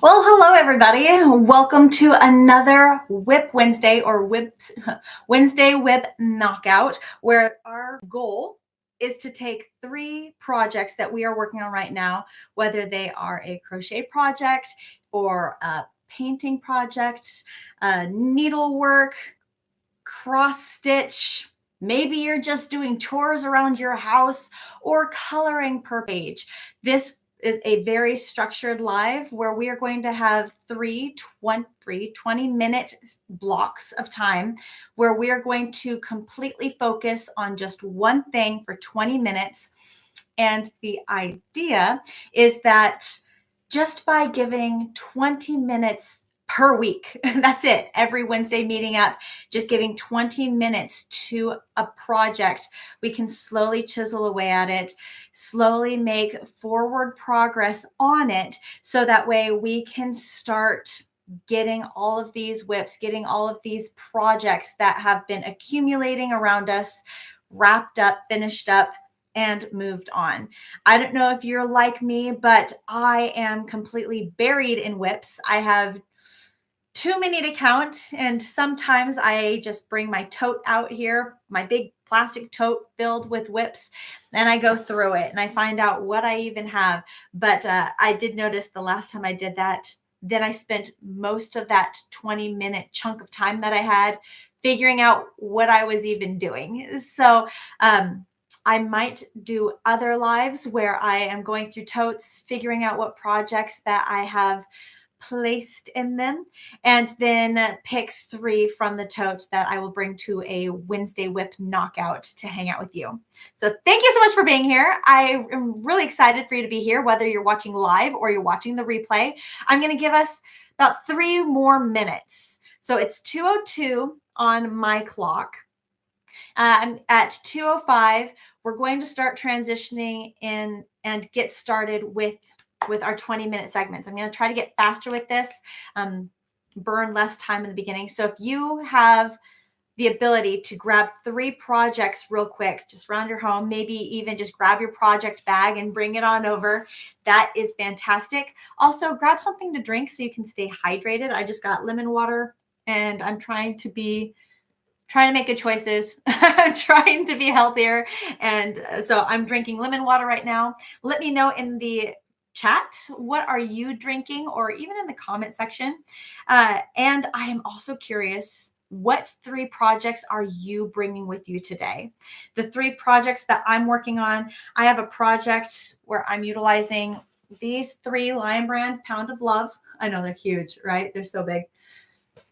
Well, hello everybody. Welcome to another WIP Wednesday or Wednesday WIP knockout, where our goal is to take 3 projects that we are working on right now, whether they are a crochet project or a painting project, needlework, cross stitch. Maybe you're just doing chores around your house or coloring per page. This is a very structured live where we are going to have 20-minute blocks of time where we are going to completely focus on just one thing for 20 minutes. And the idea is that just by giving 20 minutes per week, that's it, every Wednesday meeting up, just giving 20 minutes to a project, we can slowly chisel away at it, slowly make forward progress on it, so that way we can start getting all of these WIPs, getting all of these projects that have been accumulating around us wrapped up, finished up, and moved on. I don't know if you're like me, but I am completely buried in WIPs. I have too many to count, and sometimes I just bring my tote out here, my big plastic tote filled with WIPs, and I go through it and I find out what I even have. But I did notice the last time I did that, then I spent most of that 20-minute chunk of time that I had figuring out what I was even doing. So I might do other lives where I am going through totes, figuring out what projects that I have placed in them, and then pick 3 from the tote that I will bring to a Wednesday WIP knockout to hang out with you. So thank you so much for being here. I am really excited for you to be here, whether you're watching live or you're watching the replay. I'm going to give us about 3 more minutes. So it's 2:02 on my clock. At 2:05, we're going to start transitioning in and get started with our 20-minute segments. I'm going to try to get faster with this, burn less time in the beginning. So if you have the ability to grab 3 projects real quick, just around your home, maybe even just grab your project bag and bring it on over, that is fantastic. Also, grab something to drink so you can stay hydrated. I just got lemon water, and I'm trying to make good choices. I'm trying to be healthier. And so I'm drinking lemon water right now. Let me know in the chat, what are you drinking, or even in the comment section. And I am also curious, what 3 projects are you bringing with you today? The 3 projects that I'm working on, I have a project where I'm utilizing these 3 Lion Brand Pound of Love. I know they're huge, right? They're so big,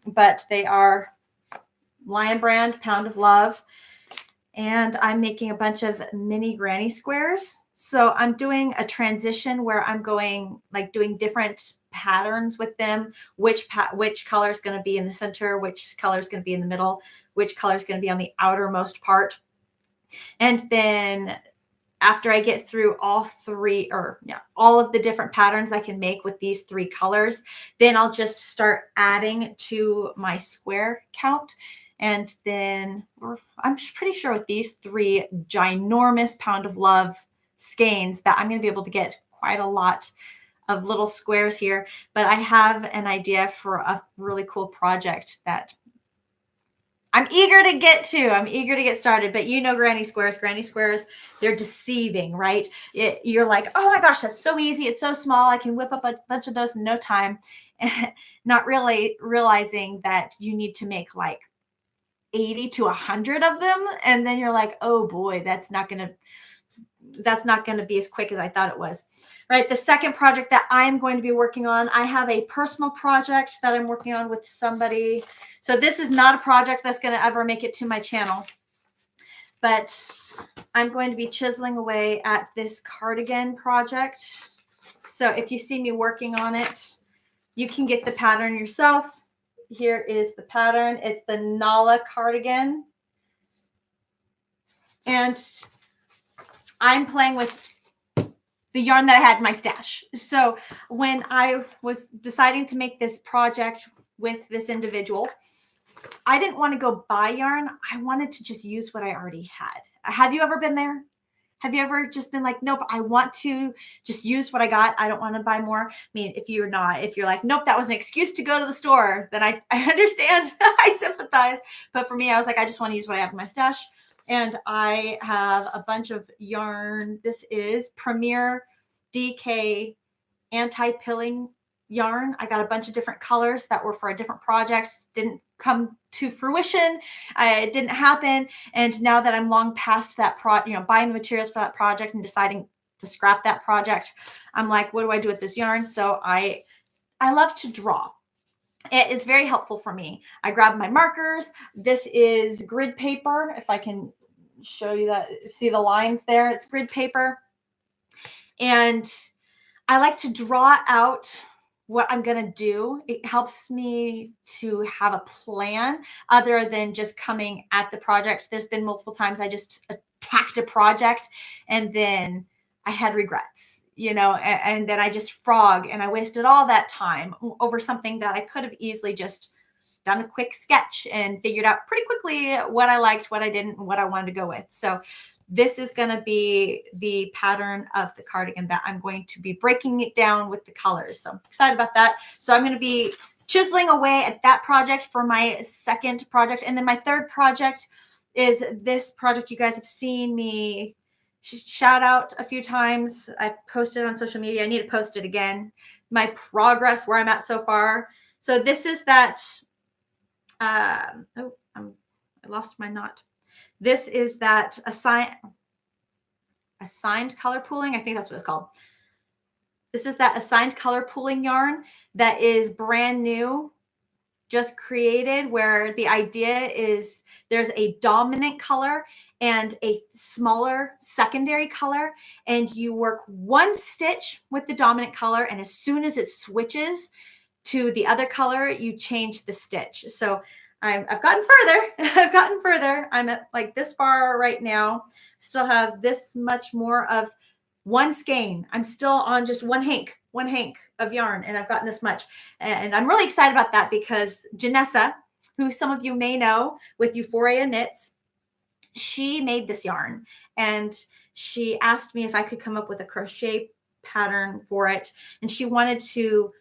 but they are Lion Brand Pound of Love, and I'm making a bunch of mini granny squares. So I'm doing a transition where I'm going like doing different patterns with them, which color is going to be in the center, which color is going to be in the middle, which color is going to be on the outermost part. And then after I get through all of the different patterns I can make with these 3 colors, then I'll just start adding to my square count. And then I'm pretty sure with these 3 ginormous Pound of Love skeins that I'm going to be able to get quite a lot of little squares here. But I have an idea for a really cool project that I'm eager to get to. I'm eager to get started. But you know, granny squares, they're deceiving, right? You're like, oh my gosh, that's so easy. It's so small. I can whip up a bunch of those in no time. Not really realizing that you need to make like 80 to 100 of them. And then you're like, oh boy, that's not going to be as quick as I thought it was, right? The second project that I'm going to be working on, I have a personal project that I'm working on with somebody. So this is not a project that's going to ever make it to my channel, but I'm going to be chiseling away at this cardigan project. So if you see me working on it, you can get the pattern yourself. Here is the pattern. It's the Nala cardigan. And I'm playing with the yarn that I had in my stash. So when I was deciding to make this project with this individual, I didn't want to go buy yarn. I wanted to just use what I already had. Have you ever been there? Have you ever just been like, nope, I want to just use what I got. I don't want to buy more. I mean, if you're like, nope, that was an excuse to go to the store, then I understand. I sympathize. But for me, I was like, I just want to use what I have in my stash. And I have a bunch of yarn. This is Premier DK anti-pilling yarn. I got a bunch of different colors that were for a different project. Didn't come to fruition. It didn't happen. And now that I'm long past that buying the materials for that project and deciding to scrap that project, I'm like, what do I do with this yarn? So I love to draw. It is very helpful for me. I grab my markers. This is grid paper. If I can show you that, see the lines there, it's grid paper. And I like to draw out what I'm going to do. It helps me to have a plan other than just coming at the project. There's been multiple times I just attacked a project and then I had regrets, and then I just frog and I wasted all that time over something that I could have easily just done a quick sketch and figured out pretty quickly what I liked, what I didn't, and what I wanted to go with. So this is going to be the pattern of the cardigan that I'm going to be breaking it down with the colors. So I'm excited about that. So I'm going to be chiseling away at that project for my second project. And then my third project is this project you guys have seen me shout out a few times. I've posted on social media. I need to post it again. My progress, where I'm at so far. So this is that, I lost my knot. This is that assigned color pooling. I think that's what it's called. This is that assigned color pooling yarn that is brand new, just created, where the idea is there's a dominant color and a smaller secondary color, and you work one stitch with the dominant color, and as soon as it switches to the other color, you change the stitch. So I've gotten further. I'm at like this far right now. Still have this much more of one skein. I'm still on just one hank of yarn, and I've gotten this much. And I'm really excited about that because Janessa, who some of you may know with Euphoria Knits, she made this yarn and she asked me if I could come up with a crochet pattern for it. And she wanted to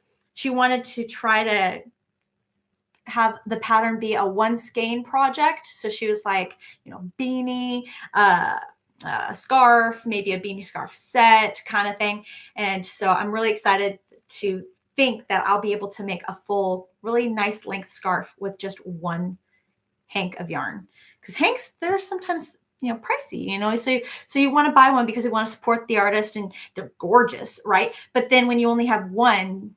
try to have the pattern be a one skein project. So she was like, beanie, a scarf, maybe a beanie scarf set kind of thing. And so I'm really excited to think that I'll be able to make a full, really nice length scarf with just one hank of yarn. Because hanks, they're sometimes pricey, so you want to buy one because you want to support the artist and they're gorgeous, right? But then when you only have one,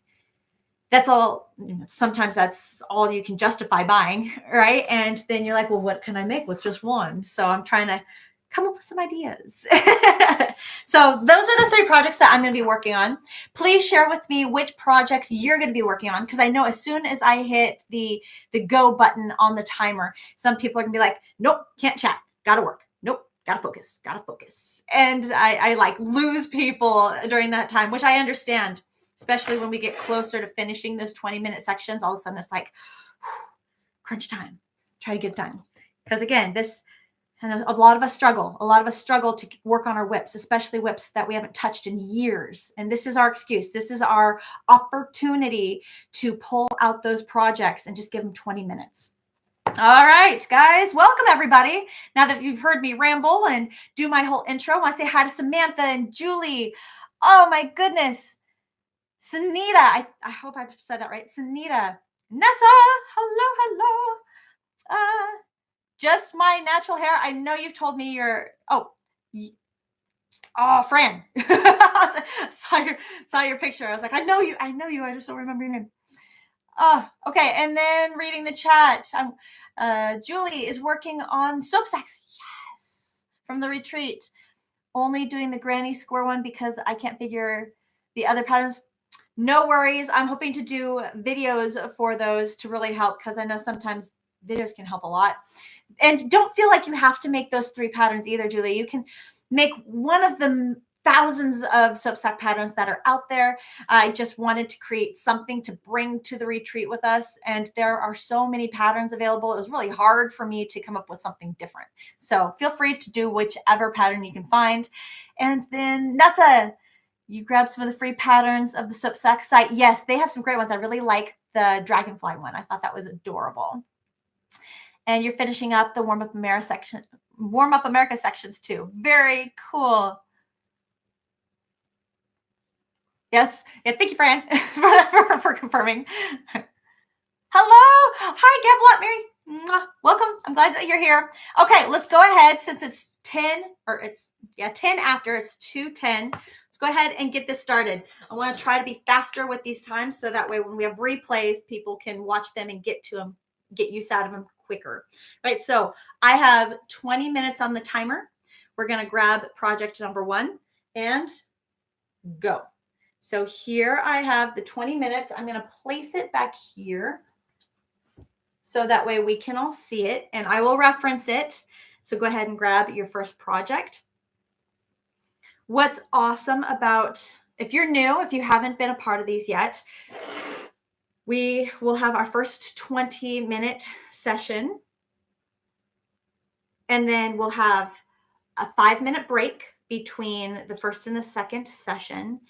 that's all, sometimes that's all you can justify buying, right? And then you're like, well, what can I make with just one? So I'm trying to come up with some ideas. So those are the 3 projects that I'm going to be working on. Please share with me which projects you're going to be working on, because I know as soon as I hit the go button on the timer, some people are going to be like, nope, can't chat, gotta work. Nope, gotta focus. And I like lose people during that time, which I understand. Especially when we get closer to finishing those 20-minute sections, all of a sudden it's like, crunch time, try to get it done. Because again, and a lot of us struggle to work on our WIPs, especially WIPs that we haven't touched in years. And this is our excuse. This is our opportunity to pull out those projects and just give them 20 minutes. All right, guys, welcome everybody. Now that you've heard me ramble and do my whole intro, I want to say hi to Samantha and Julie. Oh my goodness. Sunita, I hope I said that right. Sunita, Nessa, hello. Just my natural hair. I know you've told me you're. Fran. saw your picture. I was like, I know you. I just don't remember your name. Okay. And then reading the chat. Julie is working on soap sacks. Yes, from the retreat. Only doing the granny square one because I can't figure the other patterns. No worries. I'm hoping to do videos for those to really help, because I know sometimes videos can help a lot. And don't feel like you have to make those 3 patterns either, Julie. You can make one of the thousands of soap sack patterns that are out there. I just wanted to create something to bring to the retreat with us. And there are so many patterns available. It was really hard for me to come up with something different. So feel free to do whichever pattern you can find. And then Nessa, you grabbed some of the free patterns of the soap sack site. Yes, they have some great ones. I really like the dragonfly one. I thought that was adorable. And you're finishing up the Warm Up America sections too. Very cool. Yes. Yeah, thank you, Fran, for confirming. Hello. Hi, Gablot Mary. Mwah. Welcome. I'm glad that you're here. Okay, let's go ahead since it's 10 after. It's 2:10. Let's go ahead and get this started. I want to try to be faster with these times so that way when we have replays, people can watch them and get to them, get use out of them quicker. Right. So I have 20 minutes on the timer. We're going to grab project number 1 and go. So here I have the 20 minutes. I'm going to place it back here so that way we can all see it, and I will reference it. So go ahead and grab your first project. What's awesome about, if you're new, if you haven't been a part of these yet, we will have our first 20-minute session, and then we'll have a 5-minute break between the first and the second session.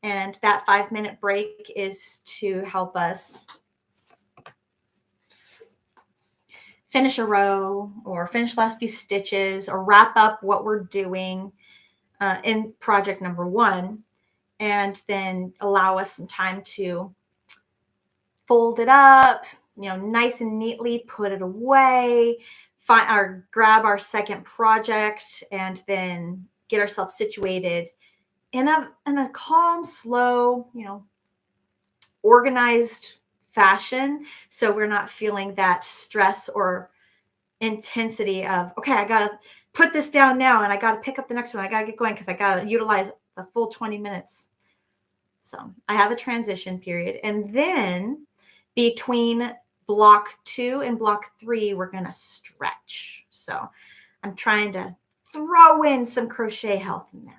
And that 5-minute break is to help us finish a row or finish the last few stitches or wrap up what we're doing in project number 1, and then allow us some time to fold it up, nice and neatly, put it away, grab our second project, and then get ourselves situated in a calm, slow, organized fashion. So we're not feeling that stress or intensity of, okay, I got to put this down now and I got to pick up the next one. I got to get going because I got to utilize the full 20 minutes. So I have a transition period. And then between block 2 and block 3, we're going to stretch. So I'm trying to throw in some crochet help in there.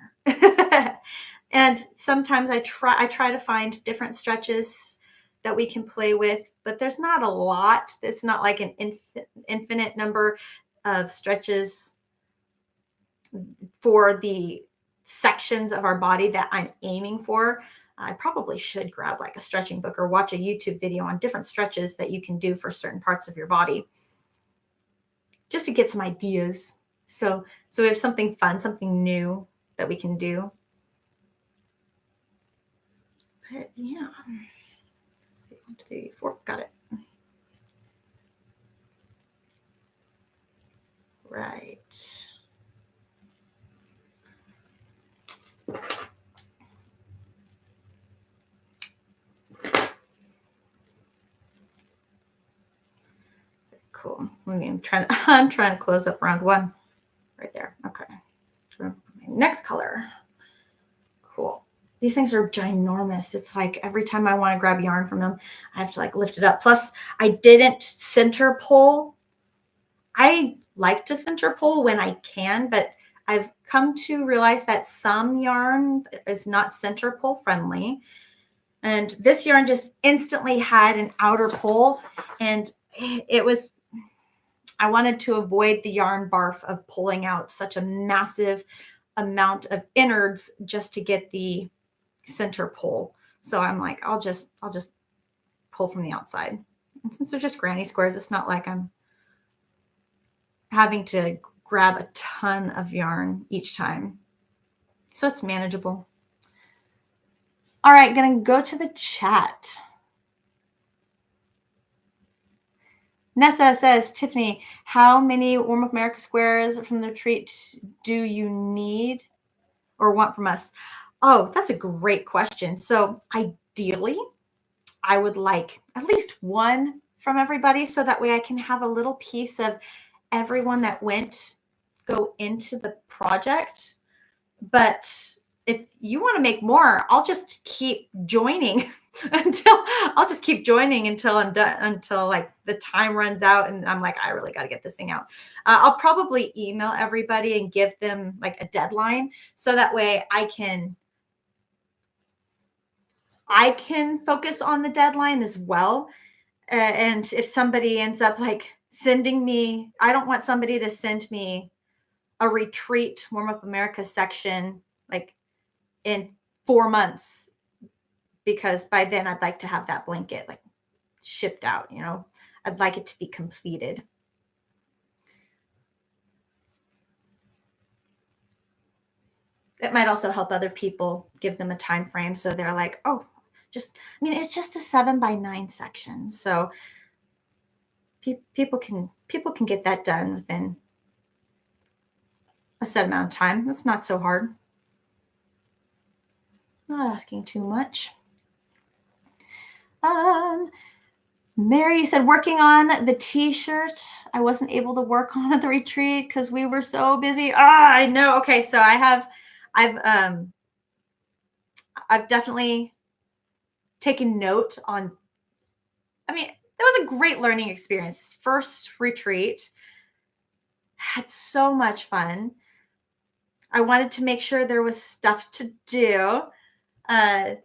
And sometimes I try to find different stretches that we can play with, but there's not a lot. It's not like an infinite number of stretches for the sections of our body that I'm aiming for. I probably should grab like a stretching book or watch a YouTube video on different stretches that you can do for certain parts of your body, just to get some ideas. So we have something fun, something new that we can do. But yeah. Let's see, 1, 2, 3, 4. Got it. Right. Cool. I'm trying to close up round 1 right there. Okay. Next color. Cool. These things are ginormous. It's like every time I want to grab yarn from them, I have to like lift it up. Plus, I didn't center pull. I like to center pull when I can, but I've come to realize that some yarn is not center pull friendly. And this yarn just instantly had an outer pull, and I wanted to avoid the yarn barf of pulling out such a massive amount of innards just to get the center pull. So I'm like, I'll just pull from the outside. And since they're just granny squares, it's not like I'm having to grab a ton of yarn each time. So it's manageable. All right, gonna go to the chat. Nessa says, Tiffany, how many Warm Up America squares from the retreat do you need or want from us? Oh, that's a great question. So ideally, I would like at least 1 from everybody, so that way I can have a little piece of everyone that go into the project. But if you want to make more, I'll just keep joining until I'll just keep joining until I'm done, until like the time runs out and I'm like, I really got to get this thing out. I'll probably email everybody and give them like a deadline so that way I can focus on the deadline as well. And if somebody ends up like sending me, I don't want somebody to send me a retreat Warm Up America section like in 4 months, because by then I'd like to have that blanket like shipped out, I'd like it to be completed. It might also help other people, give them a time frame so they're like, oh, it's just a 7x9 section. So people can get that done within a set amount of time. That's not so hard. Not asking too much. Mary said, working on the t-shirt. I wasn't able to work on at the retreat because we were so busy. I know. Okay, so I've definitely taken note on. It was a great learning experience. First retreat, had so much fun. I wanted to make sure there was stuff to do, and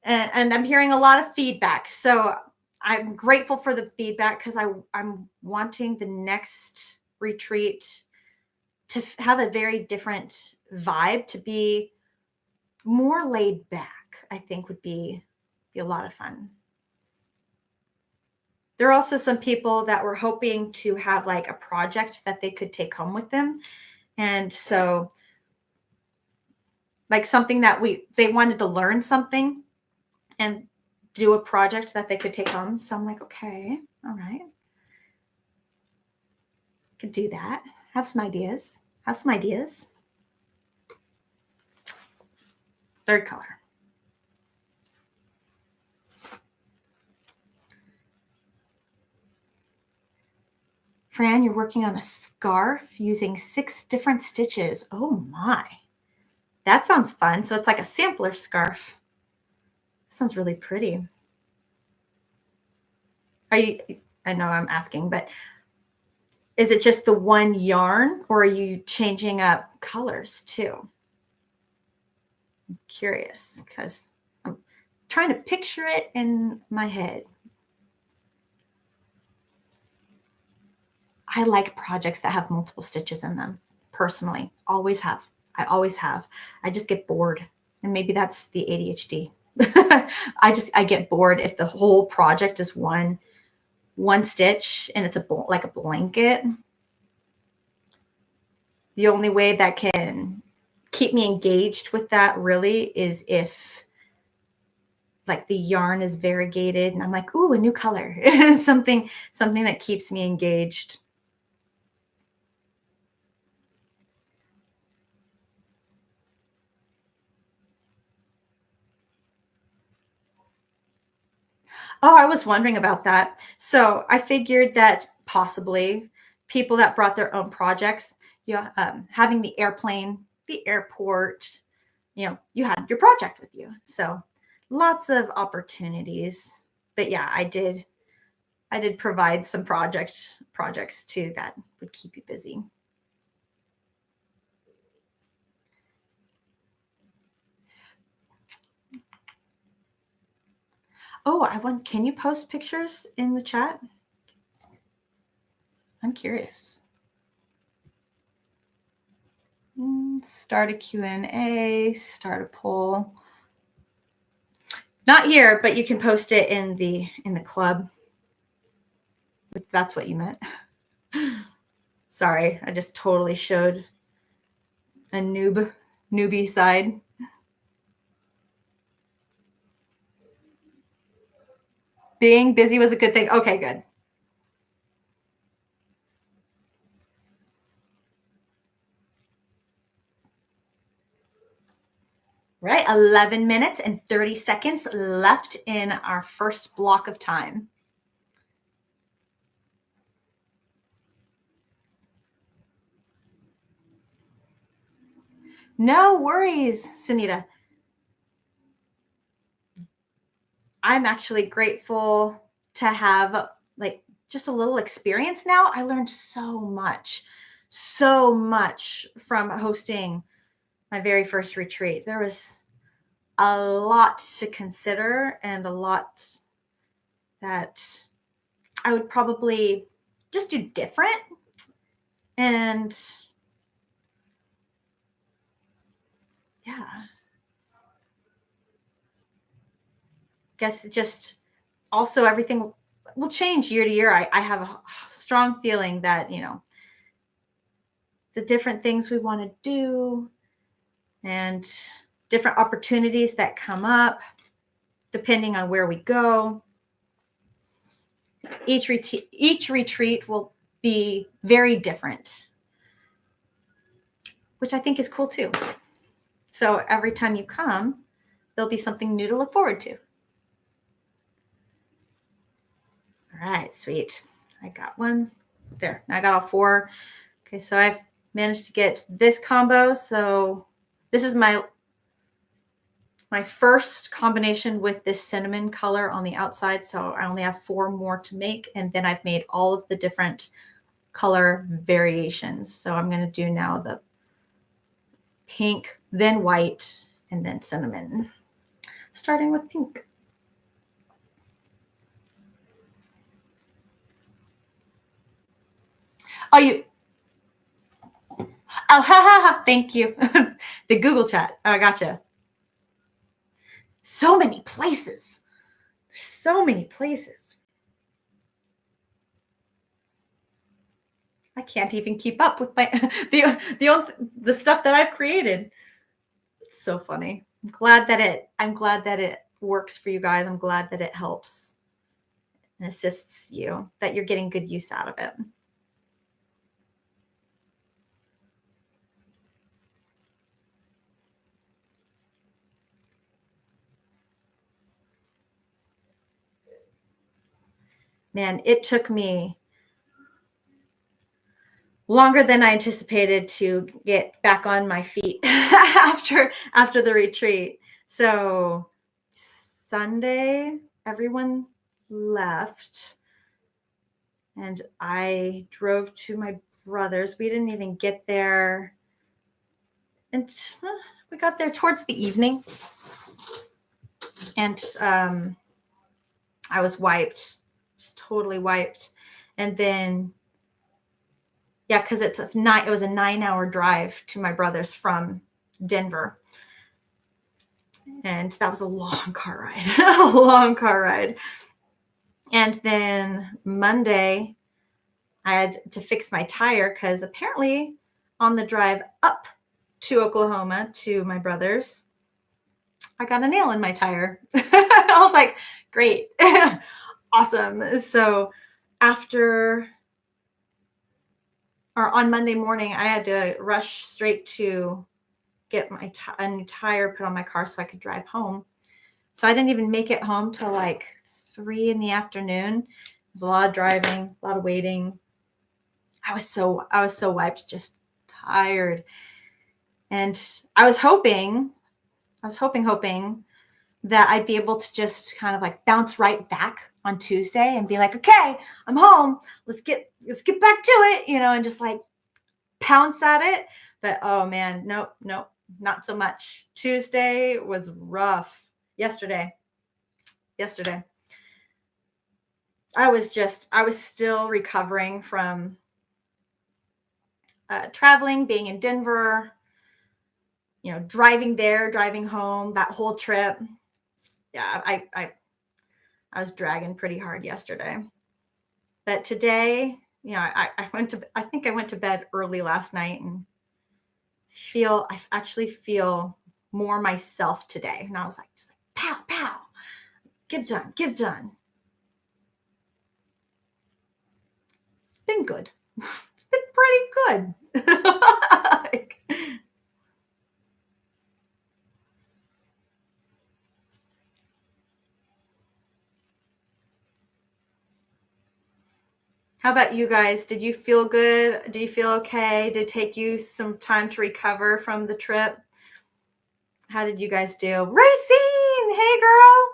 I'm hearing a lot of feedback. So I'm grateful for the feedback because I'm wanting the next retreat to have a very different vibe, to be more laid back. I think would be a lot of fun. There are also some people that were hoping to have like a project that they could take home with them. And so like something that they wanted to learn something and do a project that they could take home. So I'm like, okay, all right. Could do that. Have some ideas. Third color. Fran, you're working on a scarf using 6 different stitches. Oh my. That sounds fun. So it's like a sampler scarf. Sounds really pretty. I know I'm asking, but is it just the one yarn or are you changing up colors too? I'm curious because I'm trying to picture it in my head. I like projects that have multiple stitches in them, personally. I always have. I just get bored. And maybe that's the ADHD. I get bored if the whole project is one stitch and it's like a blanket. The only way that can keep me engaged with that really is if like the yarn is variegated and I'm like, ooh, a new color. something that keeps me engaged. Oh, I was wondering about that. So I figured that possibly people that brought their own projects, having the airplane, the airport, you had your project with you. So lots of opportunities. But yeah, I did provide some projects too that would keep you busy. Oh, can you post pictures in the chat? I'm curious. Start a Q&A, start a poll. Not here, but you can post it in the club. If that's what you meant. Sorry, I just totally showed a newbie side. Being busy was a good thing. Okay, good. Right, 11 minutes and 30 seconds left in our first block of time. No worries, Sunita. I'm actually grateful to have like just a little experience now. I learned so much from hosting my very first retreat. There was a lot to consider and a lot that I would probably just do different. And yeah, guess just also everything will change year to year. I have a strong feeling that, the different things we want to do and different opportunities that come up depending on where we go. Each retreat will be very different, which I think is cool too. So every time you come, there'll be something new to look forward to. All right, sweet. I got one there. I got all 4. Okay, so I've managed to get this combo. So this is my first combination with this cinnamon color on the outside. So I only have 4 more to make. And then I've made all of the different color variations. So I'm going to do now the pink, then white, and then cinnamon. Starting with pink. Oh, thank you. The Google chat. Oh, gotcha. So many places. So many places. I can't even keep up with my the stuff that I've created. It's so funny. I'm glad that it works for you guys. I'm glad that it helps and assists you, that you're getting good use out of it. Man, it took me longer than I anticipated to get back on my feet after the retreat. So Sunday, everyone left and I drove to my brother's. We didn't even get there, and we got there towards the evening, and I was wiped, just totally wiped. And then yeah, because it was a 9-hour drive to my brother's from Denver. And that was a long car ride, a long car ride. And then Monday, I had to fix my tire because apparently on the drive up to Oklahoma to my brother's, I got a nail in my tire. I was like, great, awesome. So on Monday morning, I had to rush straight to get a new tire put on my car so I could drive home. So I didn't even make it home till like 3 in the afternoon. It was a lot of driving, a lot of waiting. I was so wiped, just tired. And I was hoping that I'd be able to just kind of like bounce right back on Tuesday and be like, okay, I'm home. Let's get back to it, and just like pounce at it. But oh man, nope, not so much. Tuesday was rough. Yesterday. I was still recovering from traveling, being in Denver, driving there, driving home, that whole trip. Yeah, I was dragging pretty hard yesterday. But today, I think I went to bed early last night and I actually feel more myself today. And I was like, just like, pow, pow, get it done. It's been good. It's been pretty good. How about you guys? Did you feel good? Did you feel okay? Did it take you some time to recover from the trip? How did you guys do? Racine! Hey, girl!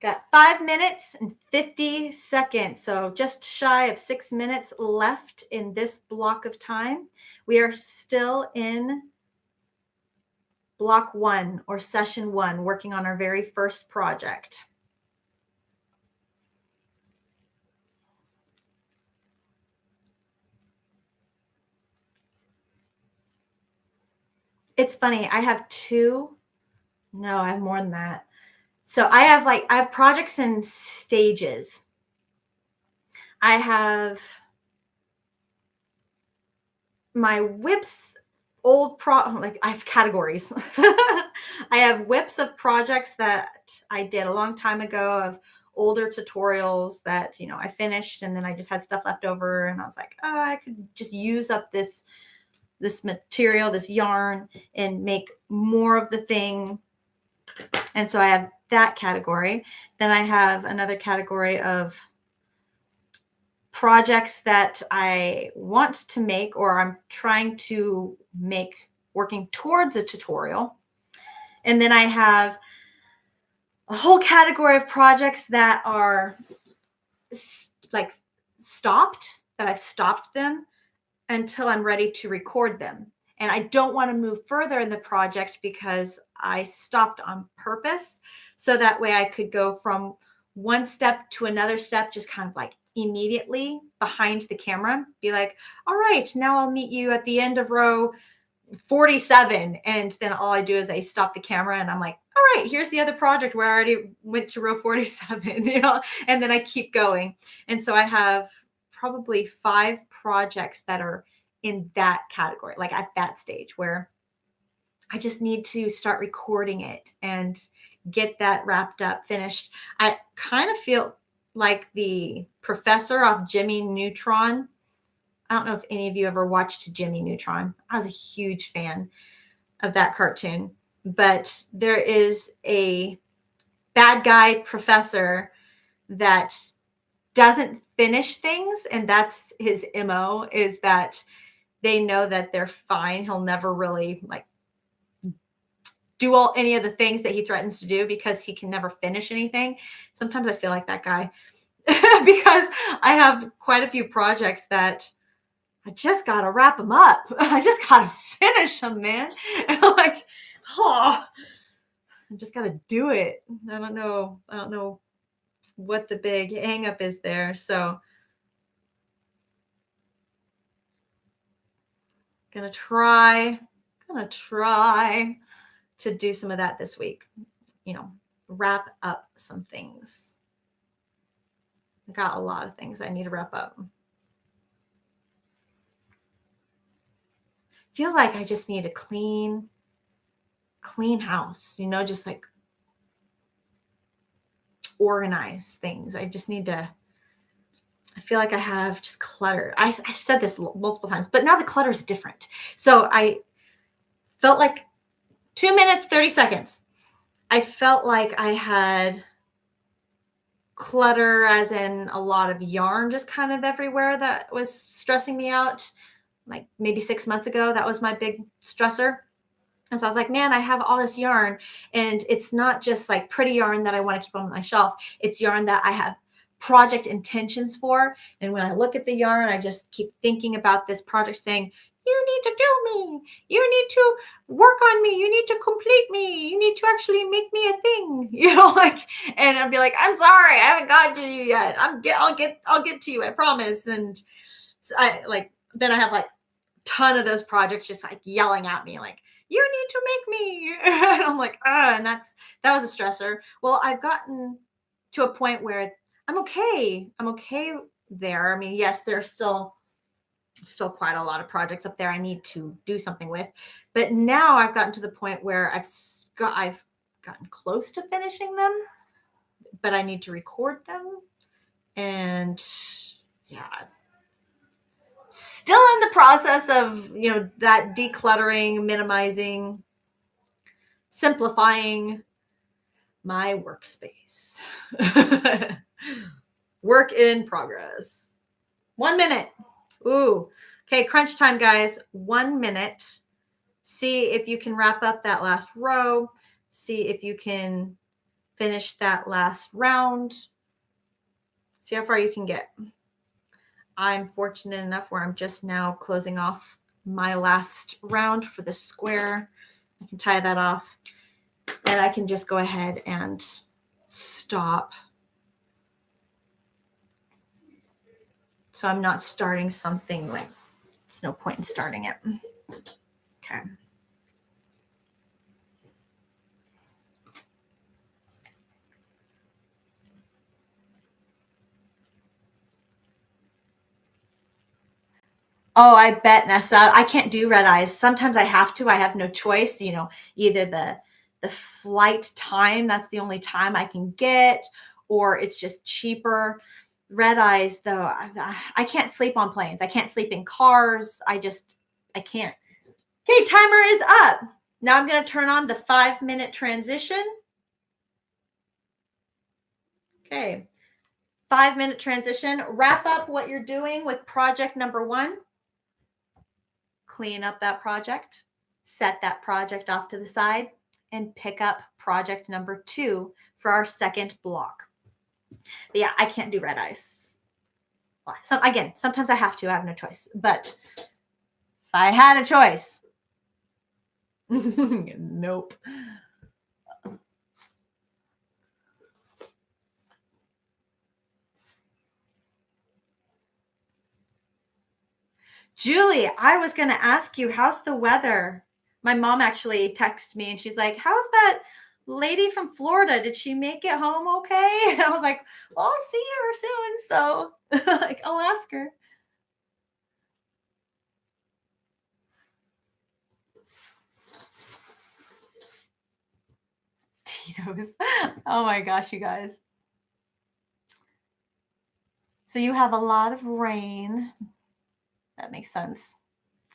Got 5 minutes and 50 seconds. So just shy of 6 minutes left in this block of time. We are still in block 1 or session 1, working on our very first project. It's funny. I have I have more than that. So I have projects in stages. I have my WIPs I have categories. I have WIPs of projects that I did a long time ago, of older tutorials that, I finished, and then I just had stuff left over, and I was like, oh, I could just use up this material, this yarn, and make more of the thing. And so I have that category. Then I have another category of projects that I want to make, or I'm trying to make, working towards a tutorial. And then I have a whole category of projects that are stopped, that I've stopped them until I'm ready to record them. And I don't want to move further in the project because I stopped on purpose. So that way I could go from one step to another step, just kind of like immediately behind the camera, be like, all right, now I'll meet you at the end of row 47. And then all I do is I stop the camera and I'm like, all right, here's the other project where I already went to row 47, and then I keep going. And so I have probably 5 projects that are in that category, like at that stage where I just need to start recording it and get that wrapped up, finished. I kind of feel like the professor off Jimmy Neutron. I don't know if any of you ever watched Jimmy Neutron. I was a huge fan of that cartoon, but there is a bad guy professor that doesn't finish things, and that's his MO, is that they know that they're fine. He'll never really do any of the things that he threatens to do because he can never finish anything. Sometimes I feel like that guy because I have quite a few projects that I just got to wrap them up. I just got to finish them, man. And I'm like, oh, I just got to do it. I don't know what the big hang up is there. So gonna try to do some of that this week, wrap up some things. I got a lot of things I need to wrap up. Feel like I just need a clean house, just like organize things. I feel like I have just clutter. I've said this multiple times, but now the clutter is different. So I felt like 2 minutes, 30 seconds. I felt like I had clutter, as in a lot of yarn just kind of everywhere, that was stressing me out. Like maybe 6 months ago, that was my big stressor. And so I was like, man, I have all this yarn, and it's not just like pretty yarn that I want to keep on my shelf. It's yarn that I have project intentions for. And when I look at the yarn, I just keep thinking about this project, saying, you need to do me. You need to work on me. You need to complete me. You need to actually make me a thing, and I'd be like, I'm sorry, I haven't gotten to you yet. I'll get to you, I promise. And so then I have like a ton of those projects just like yelling at me, like, you need to make me. And I'm like, and that was a stressor. Well, I've gotten to a point where I'm okay. I'm okay there. I mean, yes, there's still quite a lot of projects up there I need to do something with, but now I've gotten to the point where I've gotten close to finishing them, but I need to record them. And yeah, still in the process of, that decluttering, minimizing, simplifying my workspace. Work in progress. 1 minute. Ooh. Okay, crunch time, guys. 1 minute. See if you can wrap up that last row. See if you can finish that last round. See how far you can get. I'm fortunate enough where I'm just now closing off my last round for the square. I can tie that off and I can just go ahead and stop. So I'm not starting something like, there's no point in starting it. Okay. Oh, I bet, Nessa. I can't do red eyes. Sometimes I have to. I have no choice. You know, either the flight time, that's the only time I can get, or it's just cheaper. Red eyes, though, I can't sleep on planes. I can't sleep in cars. I can't. Okay, timer is up. Now I'm going to turn on the 5-minute transition. Okay, 5-minute transition. Wrap up what you're doing with project number 1. Clean up that project, set that project off to the side, and pick up project number 2 for our second block. But yeah, I can't do red eyes. Again, sometimes I have to. I have no choice. But if I had a choice, nope. Julie, I was going to ask you, how's the weather? My mom actually texted me and she's like, how's that lady from Florida? Did she make it home okay? And I was like, well, I'll see her soon. So like, I'll ask her. Tito's. Oh my gosh, you guys. So you have a lot of rain. That makes sense.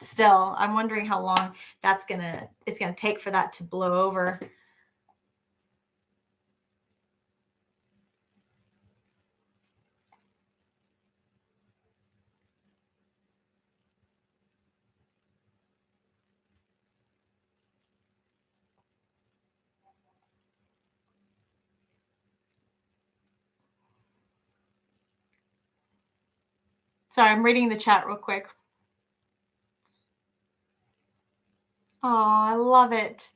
Still, I'm wondering how long it's gonna take for that to blow over. Sorry, I'm reading the chat real quick. Oh, I love it.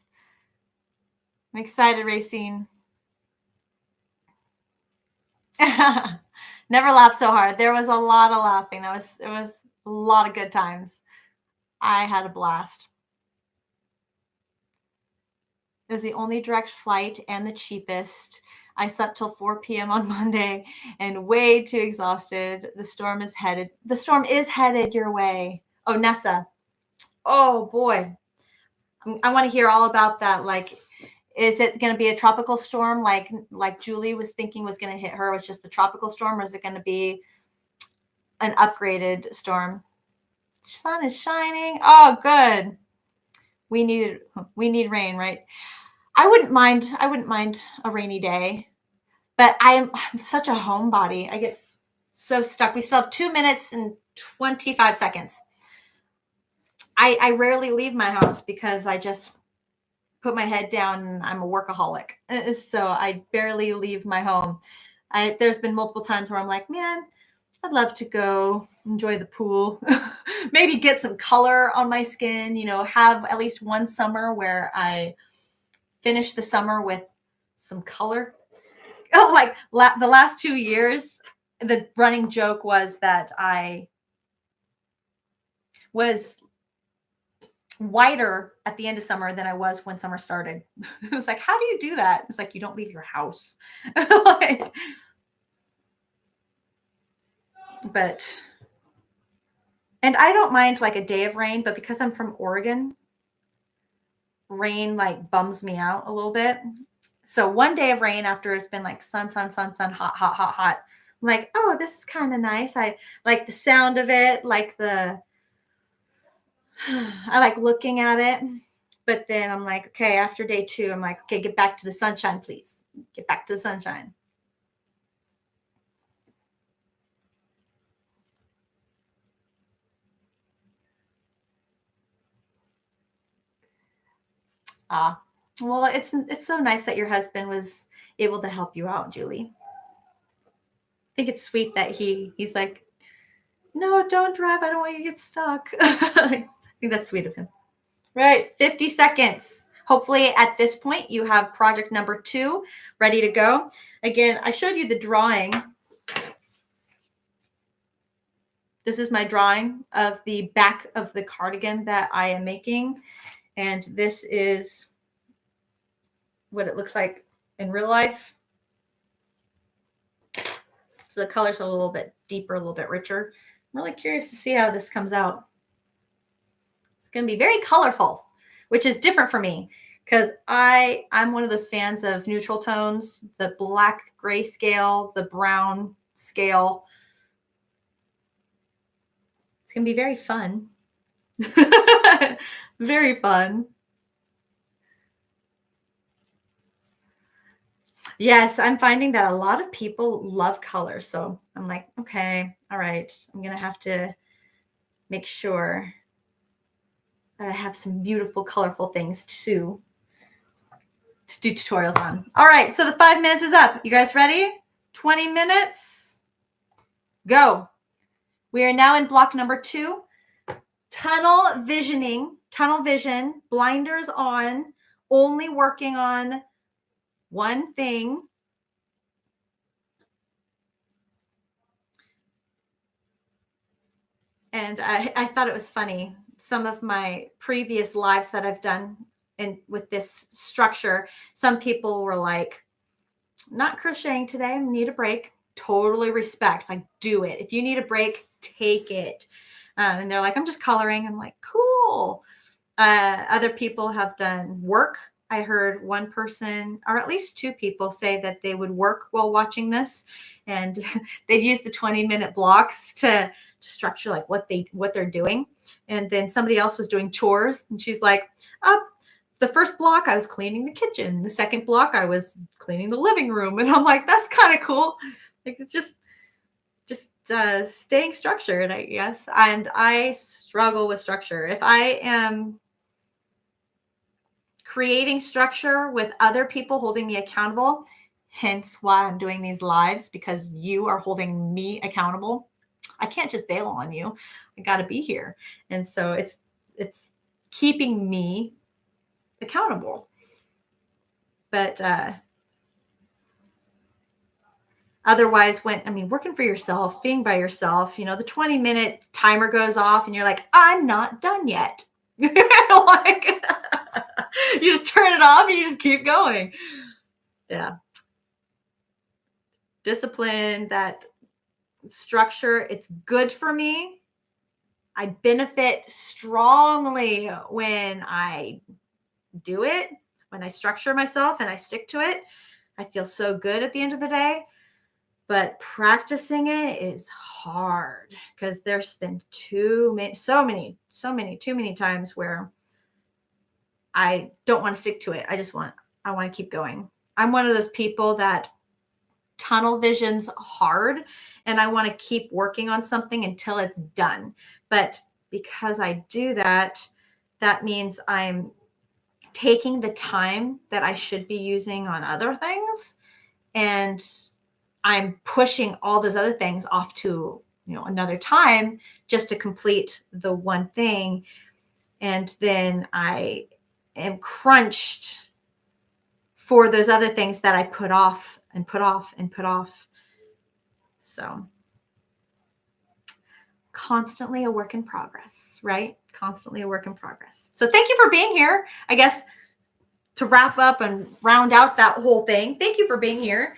I'm excited, Racine. Never laughed so hard. There was a lot of laughing. It was a lot of good times. I had a blast. It was the only direct flight and the cheapest. I slept till 4 p.m. on Monday and way too exhausted. The storm is headed your way. Oh, Nessa. Oh boy. I want to hear all about that. Like, is it going to be a tropical storm like Julie was thinking was going to hit her? Was just the tropical storm, or is it going to be an upgraded storm? Sun is shining. Oh, good. We need rain, right? I wouldn't mind a rainy day, but I'm such a homebody. I get so stuck. We still have 2 minutes and 25 seconds. I rarely leave my house because I just put my head down and I'm a workaholic. So I barely leave my home. There's been multiple times where I'm like, man, I'd love to go enjoy the pool, maybe get some color on my skin, have at least one summer where I finish the summer with some color. Like the last 2 years, the running joke was that I was whiter at the end of summer than I was when summer started. It was like, how do you do that? It's like, you don't leave your house. And I don't mind like a day of rain, but because I'm from Oregon, rain like bums me out a little bit. So one day of rain after it's been like sun, hot, hot, hot, hot. I'm like, oh, this is kind of nice. I like the sound of it, I like looking at it. But then I'm like, okay, after day 2, I'm like, okay, get back to the sunshine, please. Get back to the sunshine. Well, it's so nice that your husband was able to help you out, Julie. I think it's sweet that he's like, no, don't drive. I don't want you to get stuck. I think that's sweet of him. Right, 50 seconds. Hopefully at this point you have project number 2 ready to go. Again, I showed you the drawing. This is my drawing of the back of the cardigan that I am making. And this is what it looks like in real life. So the colors are a little bit deeper, a little bit richer. I'm really curious to see how this comes out. It's going to be very colorful, which is different for me because I'm one of those fans of neutral tones, the black gray scale, the brown scale. It's going to be very fun. Very fun. Yes, I'm finding that a lot of people love color. So I'm like, okay, all right. I'm going to have to make sure that I have some beautiful, colorful things to do tutorials on. All right, so the 5 minutes is up. You guys ready? 20 minutes. Go. We are now in block number 2. Tunnel vision, blinders on, only working on one thing. And I thought it was funny. Some of my previous lives that I've done with this structure, some people were like, not crocheting today, I need a break. Totally respect. Like, do it. If you need a break, take it. And they're like, I'm just coloring. I'm like, cool. Other people have done work. I heard one person, or at least 2 people, say that they would work while watching this, and they'd use the 20-minute blocks to structure like what they're doing. And then somebody else was doing chores, and she's like, the first block I was cleaning the kitchen. The second block I was cleaning the living room. And I'm like, that's kind of cool. Like, it's just staying structured, I guess. And I struggle with structure. If I am creating structure with other people holding me accountable, hence why I'm doing these lives, because you are holding me accountable. I can't just bail on you. I got to be here. And so it's keeping me accountable. But otherwise, working for yourself, being by yourself, the 20-minute timer goes off and you're like, I'm not done yet. Like, you just turn it off and you just keep going. Yeah. Discipline, that structure, it's good for me. I benefit strongly when I do it, when I structure myself and I stick to it. I feel so good at the end of the day. But practicing it is hard because there's been too many times where I don't want to stick to it. I want to keep going. I'm one of those people that tunnel vision's hard and I want to keep working on something until it's done. But because I do that, that means I'm taking the time that I should be using on other things, and I'm pushing all those other things off to, another time just to complete the one thing. And then I am crunched for those other things that I put off and put off and put off. So constantly a work in progress, right? Constantly a work in progress. So thank you for being here. I guess to wrap up and round out that whole thing, thank you for being here.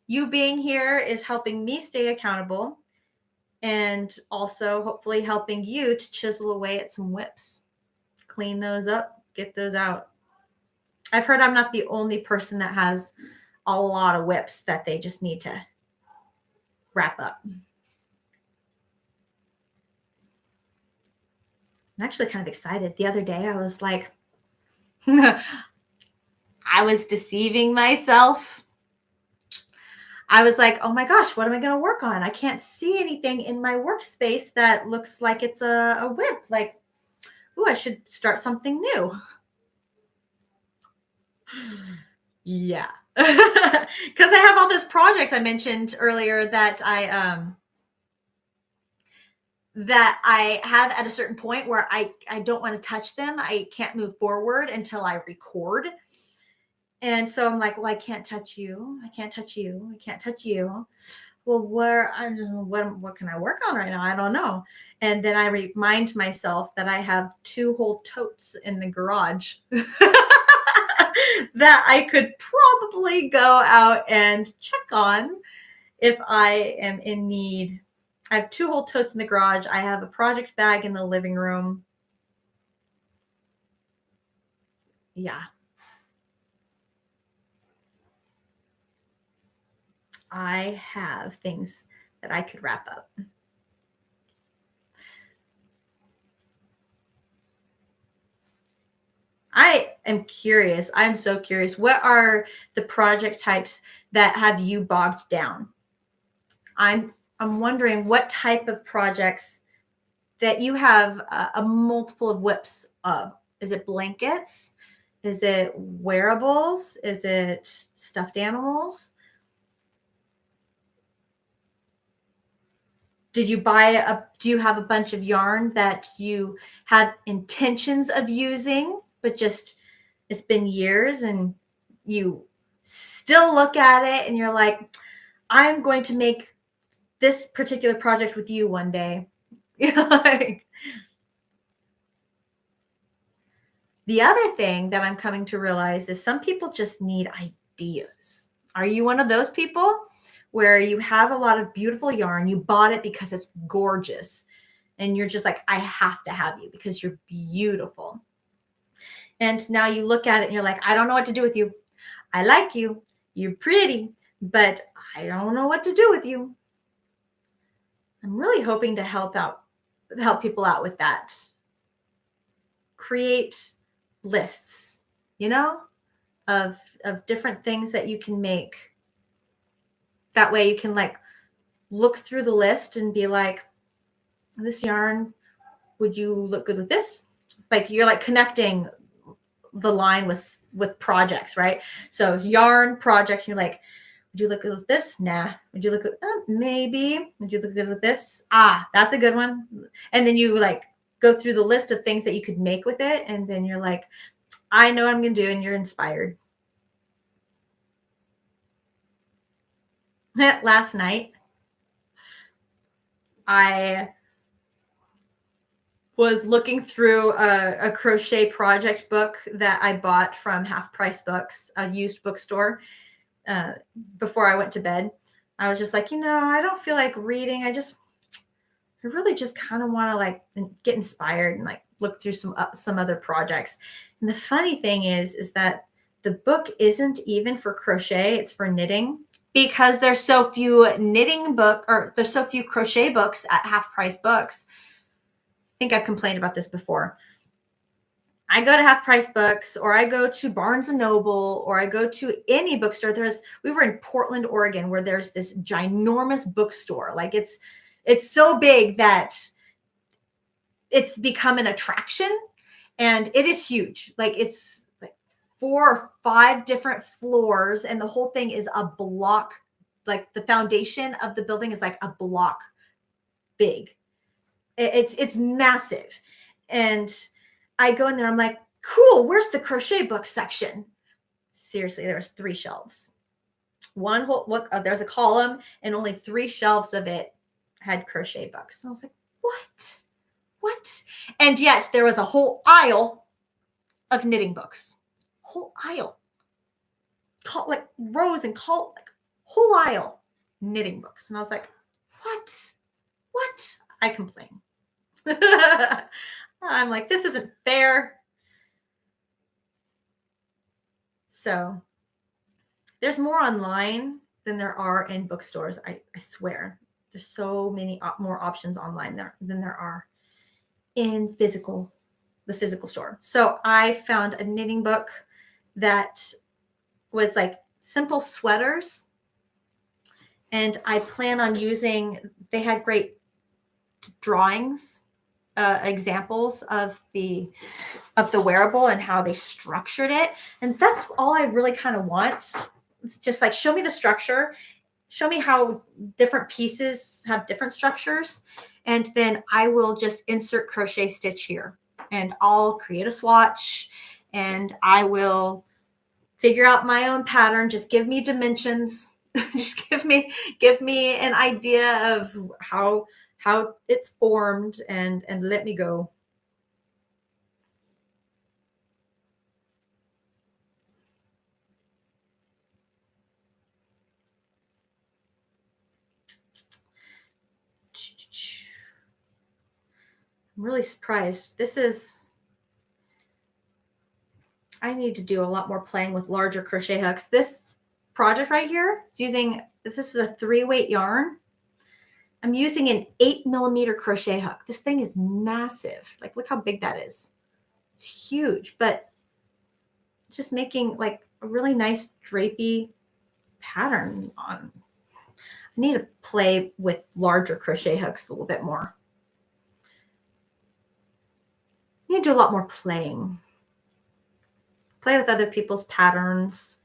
You being here is helping me stay accountable and also hopefully helping you to chisel away at some WIPs. Clean those up, get those out. I've heard I'm not the only person that has a lot of WIPs that they just need to wrap up. I'm actually kind of excited. The other day I was like, I was deceiving myself. I was like, oh my gosh, what am I going to work on? I can't see anything in my workspace that looks like it's a WIP. Like, ooh, I should start something new. Yeah. Because I have all those projects I mentioned earlier that I have at a certain point where I don't want to touch them. I can't move forward until I record. And so I'm like, well, I can't touch you. I can't touch you. I can't touch you. Well, what can I work on right now? I don't know. And then I remind myself that I have 2 whole totes in the garage that I could probably go out and check on if I am in need. I have 2 whole totes in the garage. I have a project bag in the living room. Yeah. I have things that I could wrap up. I am curious. I'm so curious. What are the project types that have you bogged down? I'm wondering what type of projects that you have a multiple of WIPs of. Is it blankets? Is it wearables? Is it stuffed animals? Do you have a bunch of yarn that you have intentions of using, but just it's been years and you still look at it and you're like, I'm going to make this particular project with you one day. Like, the other thing that I'm coming to realize is some people just need ideas. Are you one of those people where you have a lot of beautiful yarn, you bought it because it's gorgeous, and you're just like, I have to have you because you're beautiful. And now you look at it and you're like, I don't know what to do with you. I like you. You're pretty, but I don't know what to do with you. I'm really hoping to help people out with that. Create lists, of different things that you can make. That way you can like look through the list and be like, this yarn, would you look good with this? Like you're like connecting the line with projects, right? So yarn projects, you're like, would you look good with this? Nah. Would you look good? Maybe. Would you look good with this? That's a good one. And then you like go through the list of things that you could make with it, and then you're like, I know what I'm gonna do, and you're inspired. Last night, I was looking through a crochet project book that I bought from Half Price Books, a used bookstore, before I went to bed. I was just like, I don't feel like reading. I really just kind of want to like get inspired and like look through some other projects. And the funny thing is that the book isn't even for crochet. It's for knitting, because there's so few there's so few crochet books at Half Price Books. I think I've complained about this before. I go to Half Price Books, or I go to Barnes and Noble, or I go to any bookstore. We were in Portland, Oregon, where there's this ginormous bookstore. Like it's so big that it's become an attraction, and it is huge. Like it's like 4 or 5 different floors, and the whole thing is a block. Like the foundation of the building is like a block big. It's massive. And I go in there, I'm like, cool, where's the crochet book section? Seriously, there was 3 shelves. One whole look, there's a column, and only 3 shelves of it had crochet books. And I was like, what? And yet there was a whole aisle of knitting books. Whole aisle. Like rows and like whole aisle knitting books. And I was like, what? I complain. I'm like, this isn't fair. So there's more online than there are in bookstores. I swear. There's so many more options online than there are in the physical store. So I found a knitting book that was like simple sweaters. And I plan on they had great drawings examples of the wearable and how they structured it. And that's all I really kind of want. It's just like, show me the structure, show me how different pieces have different structures, and then I will just insert crochet stitch here, and I'll create a swatch, and I will figure out my own pattern. Just give me dimensions. Just give me an idea of how it's formed, and let me go. I'm really surprised. I need to do a lot more playing with larger crochet hooks. This project right here is using, this is a 3-weight yarn. I'm using an 8mm crochet hook. This thing is massive. Like, look how big that is. It's huge, but it's just making like a really nice drapey pattern on. I need to play with larger crochet hooks a little bit more. I need to do a lot more playing. Play with other people's patterns.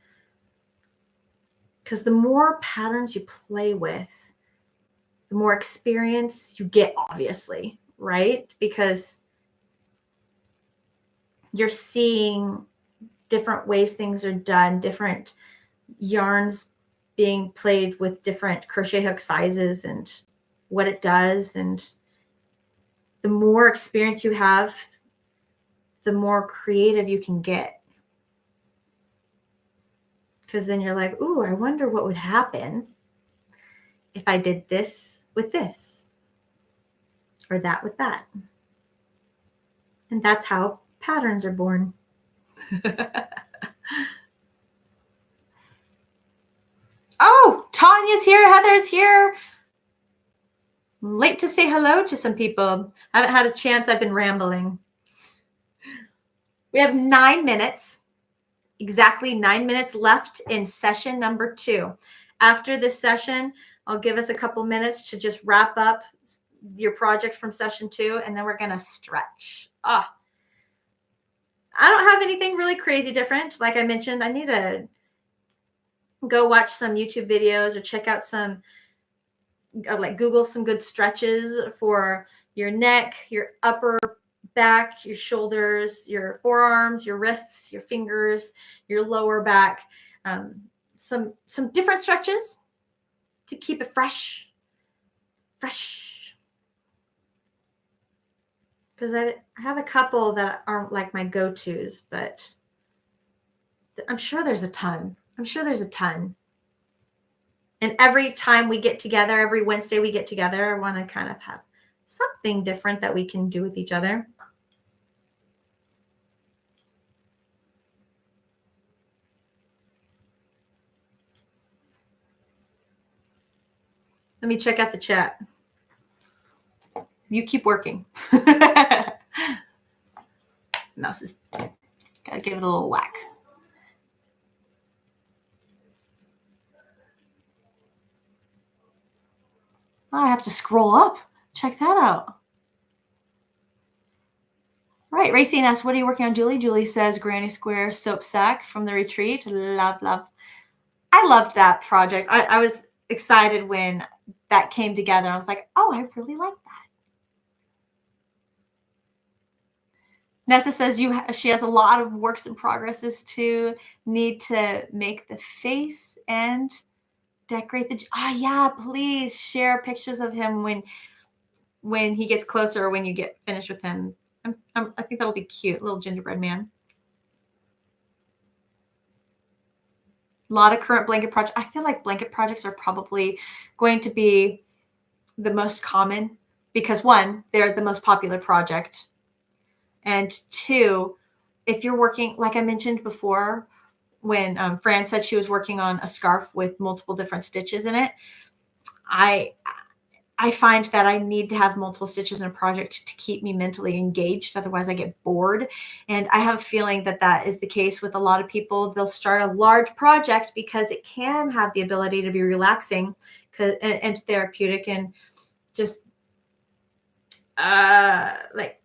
Because the more patterns you play with, the more experience you get, obviously, right? Because you're seeing different ways things are done, different yarns being played with different crochet hook sizes and what it does. And the more experience you have, the more creative you can get. Because then you're like, ooh, I wonder what would happen if I did this with this, or that with that. And that's how patterns are born. Oh, Tanya's here, Heather's here. Late to say hello to some people. I haven't had a chance. I've been rambling. We have 9 minutes, exactly 9 minutes left in session number 2. After this session, I'll give us a couple minutes to just wrap up your project from session 2, and then we're going to stretch. I don't have anything really crazy different. Like I mentioned, I need to go watch some YouTube videos or check out some, like Google some good stretches for your neck, your upper back, your shoulders, your forearms, your wrists, your fingers, your lower back. Some different stretches to keep it fresh. Because I have a couple that aren't like my go-tos, but I'm sure there's a ton. And every time we get together, every Wednesday we get together, I want to kind of have something different that we can do with each other. Let me check out the chat. You keep working. Mouse is gotta give it a little whack. Oh, I have to scroll up. Check that out. Right, Racine asks, what are you working on, Julie? Julie says Granny Square soap sack from the retreat. Love. I loved that project. I was excited when that came together. I was like, oh, I really like that. Nessa says she has a lot of works in progresses to need to make the face and decorate the. Yeah, please share pictures of him when he gets closer or when you get finished with him. I think that'll be cute, little gingerbread man. A lot of current blanket projects. I feel like blanket projects are probably going to be the most common because 1, they're the most popular project. And 2, if you're working, like I mentioned before, when Fran said she was working on a scarf with multiple different stitches in it, I find that I need to have multiple stitches in a project to keep me mentally engaged. Otherwise, I get bored. And I have a feeling that that is the case with a lot of people. They'll start a large project because it can have the ability to be relaxing and therapeutic and just like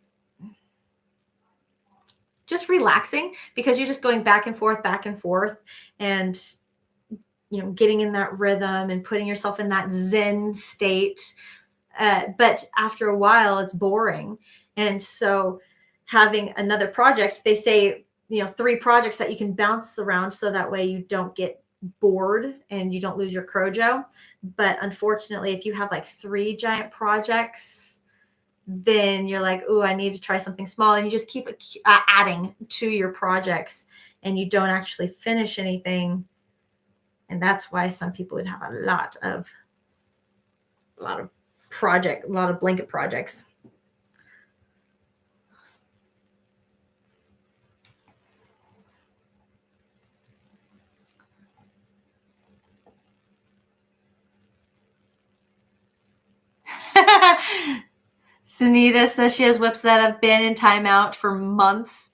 just relaxing, because you're just going back and forth, and getting in that rhythm and putting yourself in that zen state. But after a while, it's boring. And so having another project, they say, 3 projects that you can bounce around, so that way you don't get bored and you don't lose your crojo. But unfortunately, if you have like 3 giant projects, then you're like, oh, I need to try something small. And you just keep adding to your projects, and you don't actually finish anything. And that's why some people would have a lot of blanket projects. Sunita says she has WIPs that have been in timeout for months.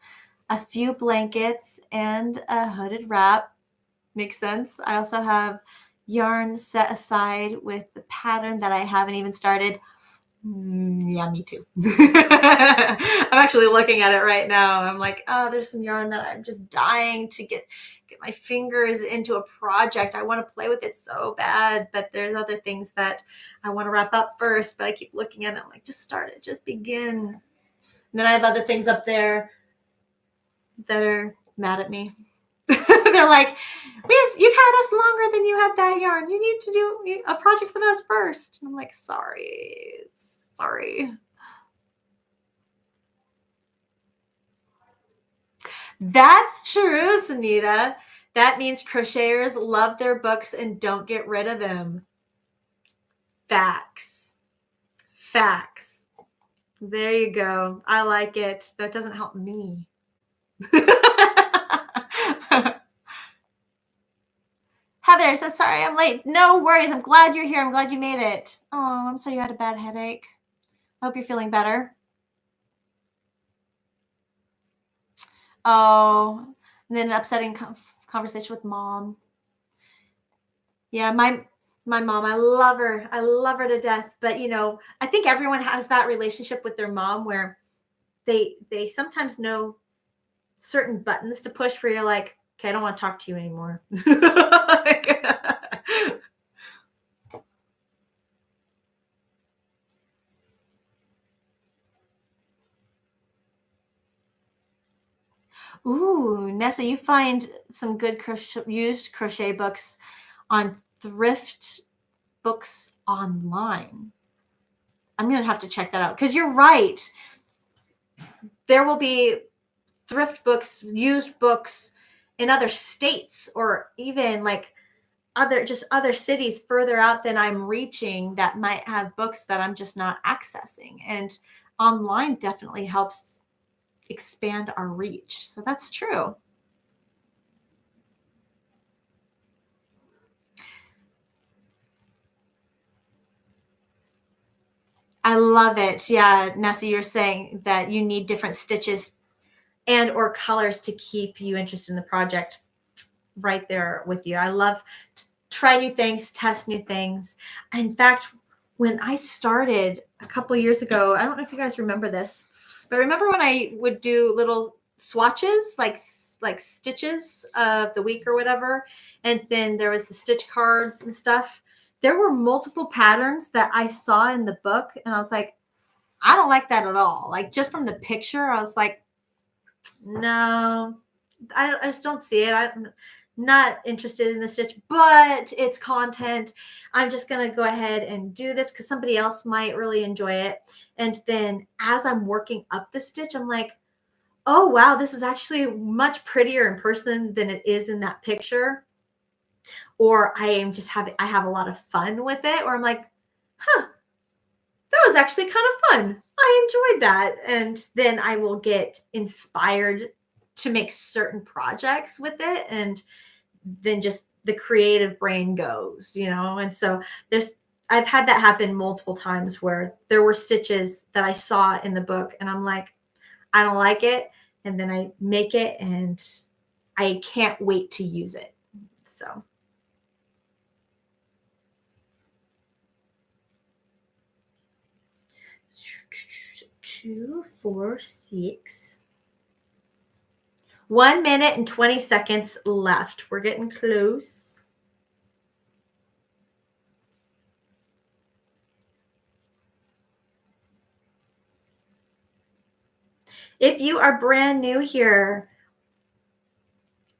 A few blankets and a hooded wrap. Makes sense. I also have yarn set aside with the pattern that I haven't even started. Yeah, me too. I'm actually looking at it right now. I'm like, oh, there's some yarn that I'm just dying to get my fingers into a project. I want to play with it so bad, but there's other things that I want to wrap up first. But I keep looking at it. I'm like, just start it, just begin. And then I have other things up there that are mad at me. They're like, you've had us longer than you had that yarn. You need to do a project with us first. And I'm like, sorry. That's true, Sunita. That means crocheters love their books and don't get rid of them. Facts. There you go. I like it. That doesn't help me. Heather says, sorry, I'm late. No worries. I'm glad you're here. I'm glad you made it. Oh, I'm sorry you had a bad headache. I hope you're feeling better. Oh, and then an upsetting conversation with mom. Yeah, my mom, I love her. I love her to death. But I think everyone has that relationship with their mom where they sometimes know certain buttons to push where you're like, okay, I don't want to talk to you anymore. Ooh, Nessa, you find some good used crochet books on thrift books online. I'm going to have to check that out, because you're right. There will be thrift books, used books in other states, or even like other cities further out than I'm reaching, that might have books that I'm just not accessing. And online definitely helps expand our reach. So that's true. I love it. Yeah, Nessa, you're saying that you need different stitches and or colors to keep you interested in the project. Right there with you. I love to try new things, test new things. In fact, when I started a couple of years ago, I don't know if you guys remember this, but remember when I would do little swatches, like stitches of the week or whatever, and then there was the stitch cards and stuff. There were multiple patterns that I saw in the book, and I was like, I don't like that at all. Like, just from the picture, I was like, no, I just don't see it. I'm not interested in the stitch, but it's content. I'm just going to go ahead and do this because somebody else might really enjoy it. And then as I'm working up the stitch, I'm like, oh, wow, this is actually much prettier in person than it is in that picture. Or I have a lot of fun with it. Or I'm like, huh, that was actually kind of fun. I enjoyed that. And then I will get inspired to make certain projects with it. And then just the creative brain goes, And so I've had that happen multiple times where there were stitches that I saw in the book and I'm like, I don't like it. And then I make it and I can't wait to use it. So. 2, 4, 6. 1 minute and 20 seconds left. We're getting close. If you are brand new here,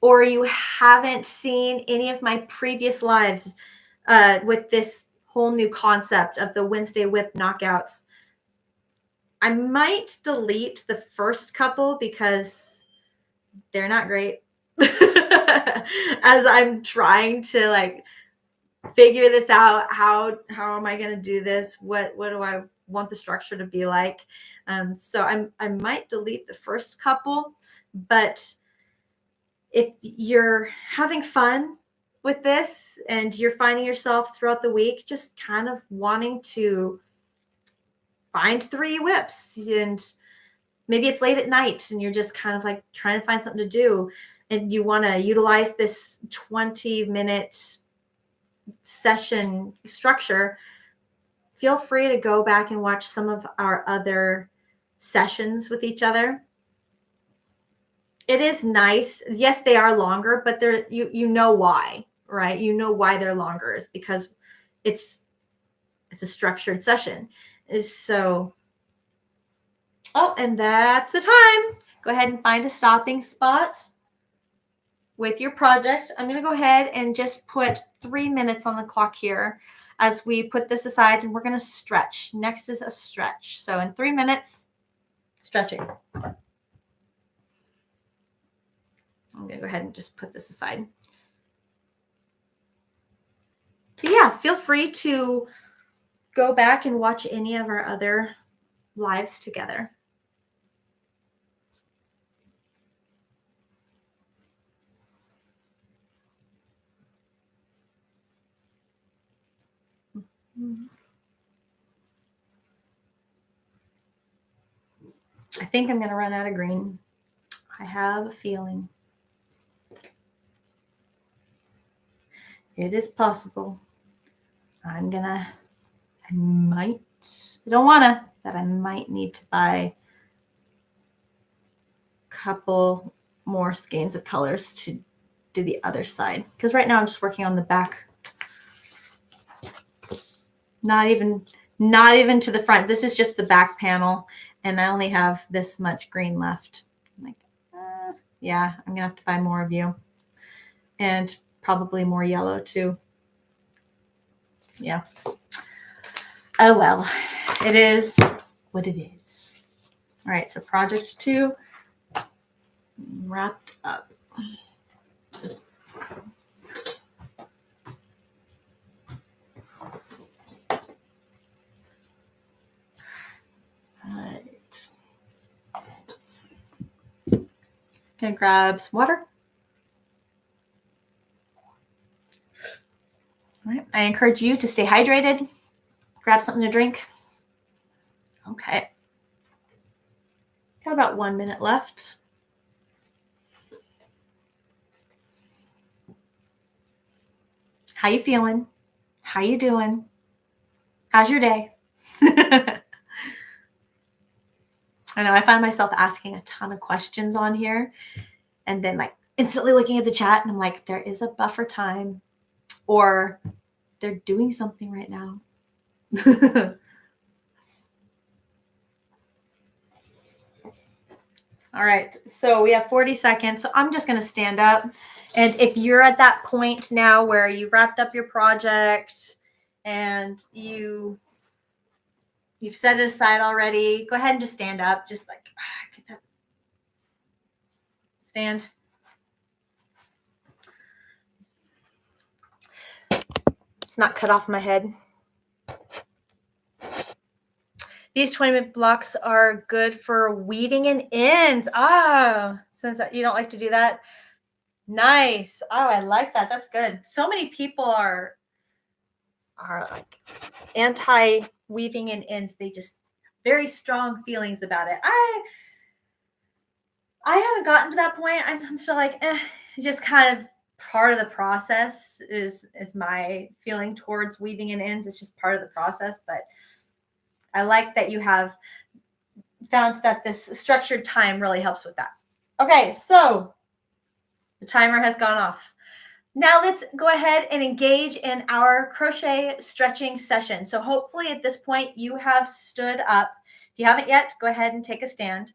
or you haven't seen any of my previous lives with this whole new concept of the Wednesday WIP knockouts, I might delete the first couple because they're not great. As I'm trying to like figure this out, how am I going to do this? What do I want the structure to be like? So I might delete the first couple, but if you're having fun with this and you're finding yourself throughout the week just kind of wanting to find 3 WIPs, and maybe it's late at night and you're just kind of like trying to find something to do and you want to utilize this 20-minute session structure, feel free to go back and watch some of our other sessions with each other. It is nice. Yes, they are longer, but they're you know why, right? You know why they're longer is because it's a structured session. So, oh, and that's the time. Go ahead and find a stopping spot with your project. I'm going to go ahead and just put 3 minutes on the clock here as we put this aside, and we're going to stretch. Next is a stretch. So in 3 minutes, stretching. I'm going to go ahead and just put this aside. But yeah, feel free to go back and watch any of our other lives together. I think I'm going to run out of green. I have a feeling. It is possible. I don't want to, but I might need to buy a couple more skeins of colors to do the other side. Because right now I'm just working on the back. Not even to the front. This is just the back panel. And I only have this much green left. I'm like, yeah, I'm going to have to buy more of you. And probably more yellow too. Yeah. Oh, well, it is what it is. All right, so project 2 wrapped up. All right. Gonna grab some water. All right. I encourage you to stay hydrated. Grab something to drink. Okay. Got about 1 minute left. How you feeling? How you doing? How's your day? I know I find myself asking a ton of questions on here and then like instantly looking at the chat and I'm like, there is a buffer time or they're doing something right now. All right, so we have 40 seconds. So I'm just going to stand up. And if you're at that point now where you've wrapped up your project and you've set it aside already, go ahead and just stand up. Just like, stand. It's not cut off my head. These 20-minute blocks are good for weaving in ends. Since you don't like to do that. Nice. Oh, I like that. That's good. So many people are like anti-weaving in ends. They just very strong feelings about it. I haven't gotten to that point. I'm still like, just kind of part of the process is my feeling towards weaving in ends. It's just part of the process, but I like that you have found that this structured time really helps with that. Okay, so the timer has gone off. Now let's go ahead and engage in our crochet stretching session. So hopefully at this point you have stood up. If you haven't yet, go ahead and take a stand.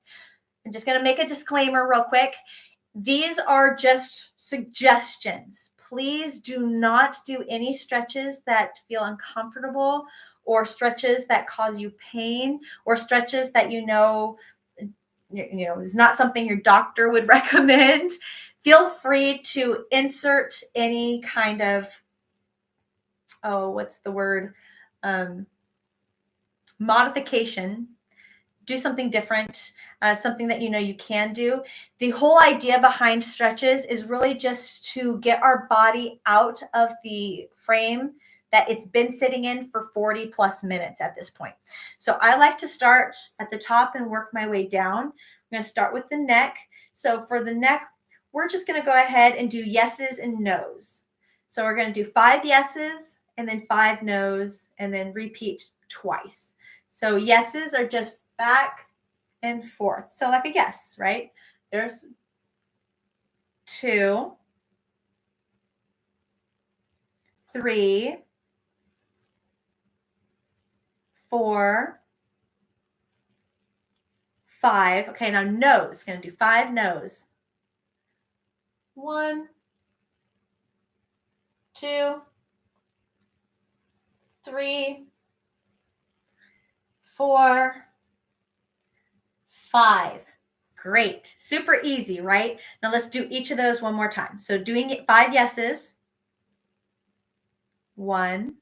I'm just going to make a disclaimer real quick. These are just suggestions. Please do not do any stretches that feel uncomfortable or stretches that cause you pain or stretches that you know is not something your doctor would recommend. Feel free to insert any kind of, what's the word? Modification. Do something different, something that you know you can do. The whole idea behind stretches is really just to get our body out of the frame that it's been sitting in for 40 plus minutes at this point. So I like to start at the top and work my way down. I'm going to start with the neck. So for the neck, we're just going to go ahead and do yeses and nos. So we're going to do 5 yeses and then 5 nos and then repeat twice. So yeses are just back and forth. So like a yes, right? There's 2, 3, 4, 5. Okay, now nose. Going to do 5 nose. 1, 2, 3, 4, 5. Great. Super easy, right? Now let's do each of those one more time. So doing it 5 yeses. 1,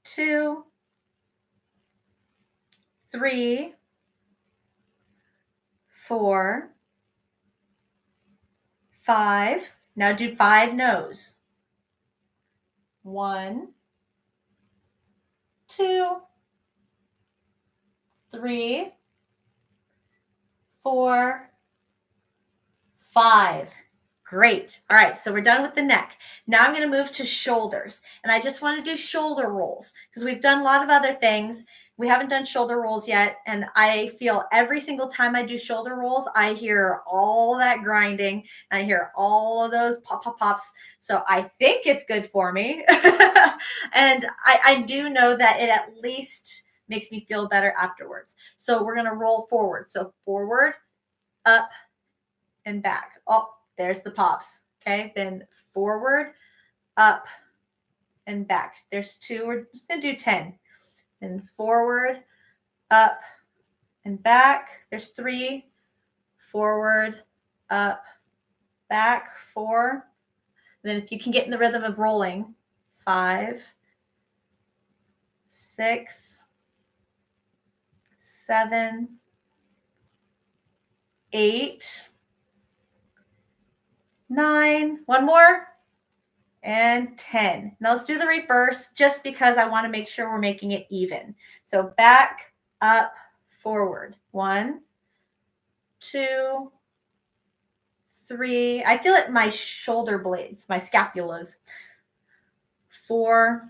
2, 3, 4, 5. Now do 5 no's. 1, 2, 3, 4, 5. Great. All right, so we're done with the neck. Now I'm going to move to shoulders. And I just want to do shoulder rolls because we've done a lot of other things. We haven't done shoulder rolls yet. And I feel every single time I do shoulder rolls, I hear all that grinding. And I hear all of those pops. So I think it's good for me. And I do know that it at least makes me feel better afterwards. So we're going to roll forward. So forward, up, and back. Oh, there's the pops. Okay, then forward, up, and back. There's 2. We're just going to do 10. Then forward, up, and back. There's 3. Forward, up, back. 4. Then if you can get in the rhythm of rolling, 5, 6, 7, 8, 9, one more, and 10. Now let's do the reverse just because I want to make sure we're making it even. So back, up, forward. 1, 2, 3. I feel it in my shoulder blades, my scapulas. 4,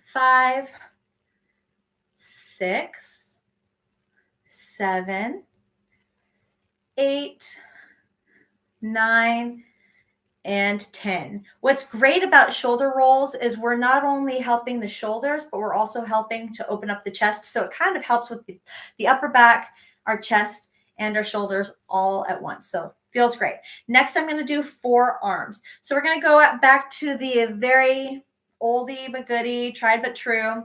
5, 6, 7, 8, 9, and 10. What's great about shoulder rolls is we're not only helping the shoulders, but we're also helping to open up the chest. So it kind of helps with the upper back, our chest, and our shoulders all at once. So feels great. Next, I'm going to do forearms. So we're going to go back to the very oldie but goodie, tried but true.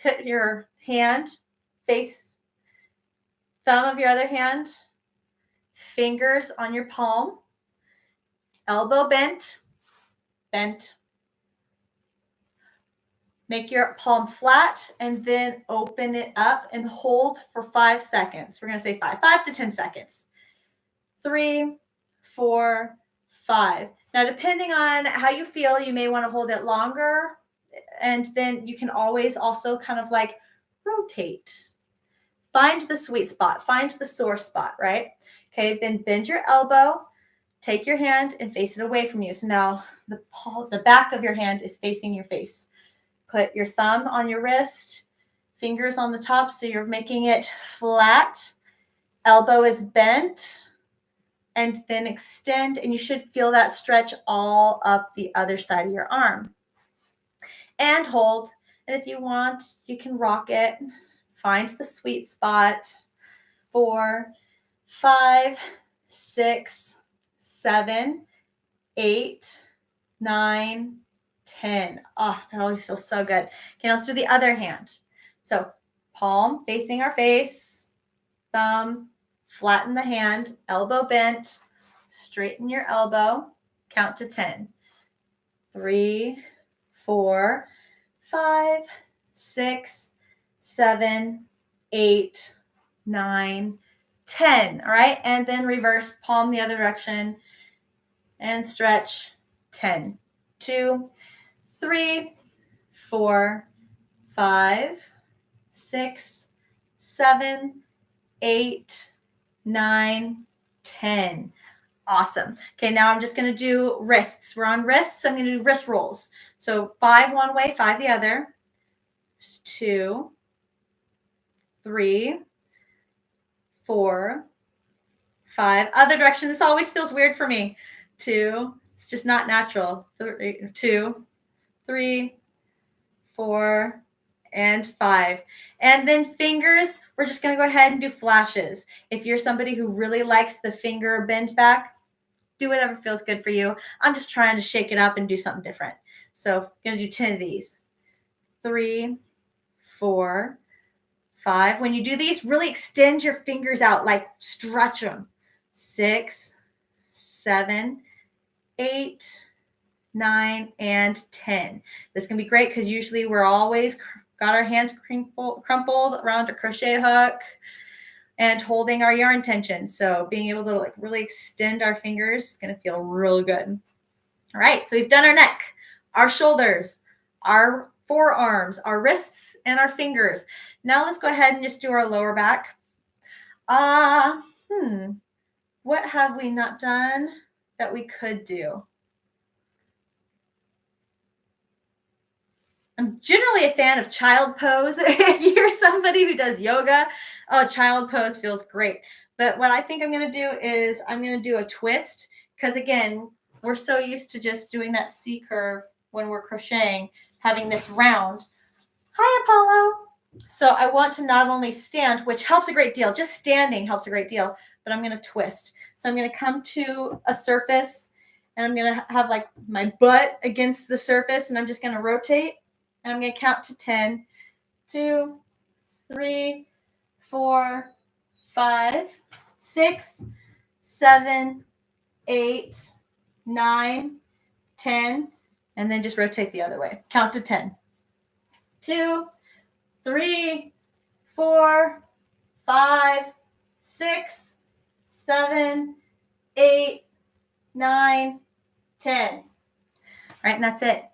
Put your hand, face, thumb of your other hand, fingers on your palm, elbow bent. Make your palm flat and then open it up and hold for 5 seconds. We're going to say 5 to 10 seconds. 3, 4, 5. Now, depending on how you feel, you may want to hold it longer. And then you can always also kind of like rotate. Find the sweet spot. Find the sore spot, right? Okay, then bend your elbow. Take your hand and face it away from you. So now the back of your hand is facing your face. Put your thumb on your wrist, Fingers on the top, so you're making it flat. Elbow is bent, and then extend, and you should feel that stretch all up the other side of your arm. And hold. And if you want, you can rock it. Find the sweet spot. 4, 5, 6, 7, 8, 9, 10. Oh, that always feels so good. Okay, now let's do the other hand. So palm facing our face, thumb, flatten the hand, elbow bent, straighten your elbow, count to 10. 3, 4, 5, 6, 7, 8, 9, 10. All right, and then reverse, palm the other direction, and stretch. 10, 2, 3, 4, 5, 6, 7, 8, 9, 10. Awesome. Okay, now I'm just going to do wrists. We're on wrists. I'm going to do wrist rolls. So 5 one way, 5 the other. 2, 3, 4, 5. Other direction. This always feels weird for me. 2. It's just not natural. 2, 3, 4, and 5. And then fingers, we're just going to go ahead and do flashes. If you're somebody who really likes the finger bend back, do whatever feels good for you. I'm just trying to shake it up and do something different. So I'm going to do 10 of these. 3, 4, 5. When you do these, really extend your fingers out, like stretch them. 6, 7, 8, 9, and 10. This can be great because usually we're always got our hands crumpled around a crochet hook and holding our yarn tension. So being able to like really extend our fingers is going to feel real good. All right, so we've done our neck, our shoulders, our forearms, our wrists, and our fingers. Now let's go ahead and just do our lower back. What have we not done that we could do? I'm generally a fan of child pose. If you're somebody who does yoga, oh, child pose feels great. But what I think I'm going to do is I'm going to do a twist because, again, we're so used to just doing that C curve when we're crocheting, having this round. Hi, Apollo. So I want to not only stand, which helps a great deal. Just standing helps a great deal, but I'm going to twist. So I'm going to come to a surface, and I'm going to have like my butt against the surface, and I'm just going to rotate. And I'm going to count to 10, 2, 3, 4, 5, 6, 7, 8, 9, 10, and then just rotate the other way. Count to 10. 2, 3, 4, 5, 6, 7, 8, 9, 10. All right, and that's it.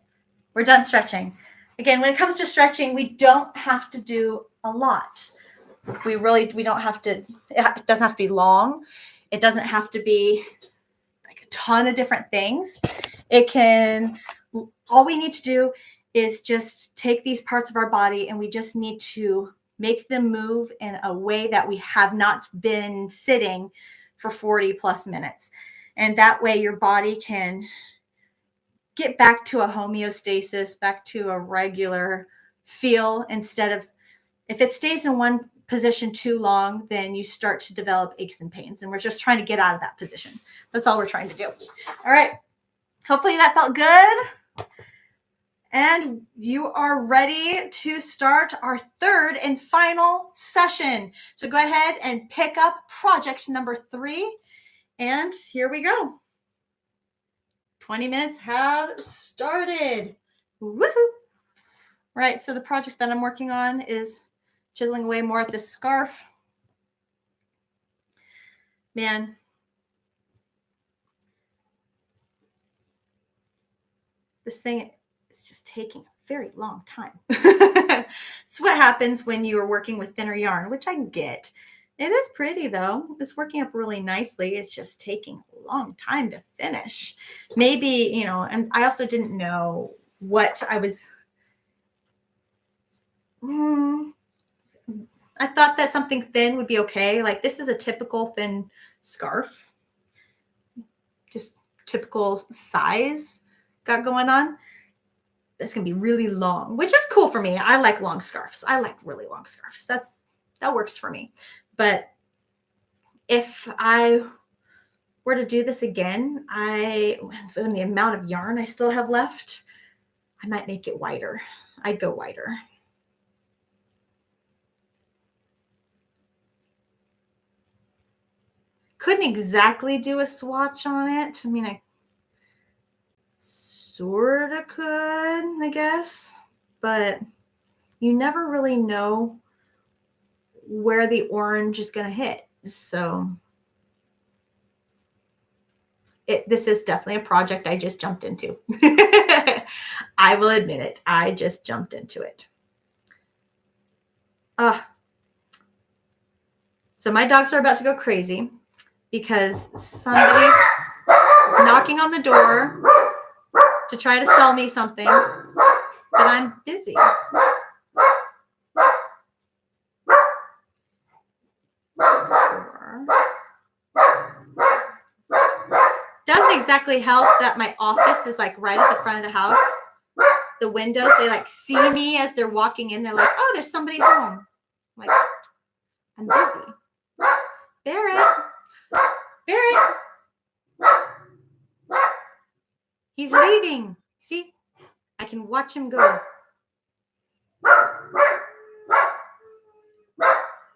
We're done stretching. Again, when it comes to stretching, we don't have to do a lot. We don't have to, it doesn't have to be long. It doesn't have to be like a ton of different things. All we need to do is just take these parts of our body and we just need to make them move in a way that we have not been sitting for 40 plus minutes. And that way your body can get back to a homeostasis, back to a regular feel instead of, if it stays in one position too long, then you start to develop aches and pains. And we're just trying to get out of that position. That's all we're trying to do. All right. Hopefully that felt good. And you are ready to start our third and final session. So go ahead and pick up project number 3. And here we go. 20 minutes have started. Woohoo! Right, so the project that I'm working on is chiseling away more at this scarf. Man, this thing is just taking a very long time. It's what happens when you are working with thinner yarn, which I get. It is pretty though. It's working up really nicely. It's just taking a long time to finish. Maybe, and I also didn't know what I was, I thought that something thin would be okay. Like this is a typical thin scarf, just typical size got going on. This can be really long, which is cool for me. I like long scarves. I like really long scarves. That works for me. But if I were to do this again, in the amount of yarn I still have left, I might make it wider. I'd go wider. Couldn't exactly do a swatch on it. I mean, I sort of could, I guess, but you never really know where the orange is going to hit. So this is definitely a project I just jumped into. I will admit it. I just jumped into it. So my dogs are about to go crazy because somebody is knocking on the door to try to sell me something, but I'm busy. Doesn't exactly help that my office is like right at the front of the house. The windows, they like see me as they're walking in. They're like, oh, there's somebody home. I'm like, I'm busy. Barrett. He's leaving. See, I can watch him go.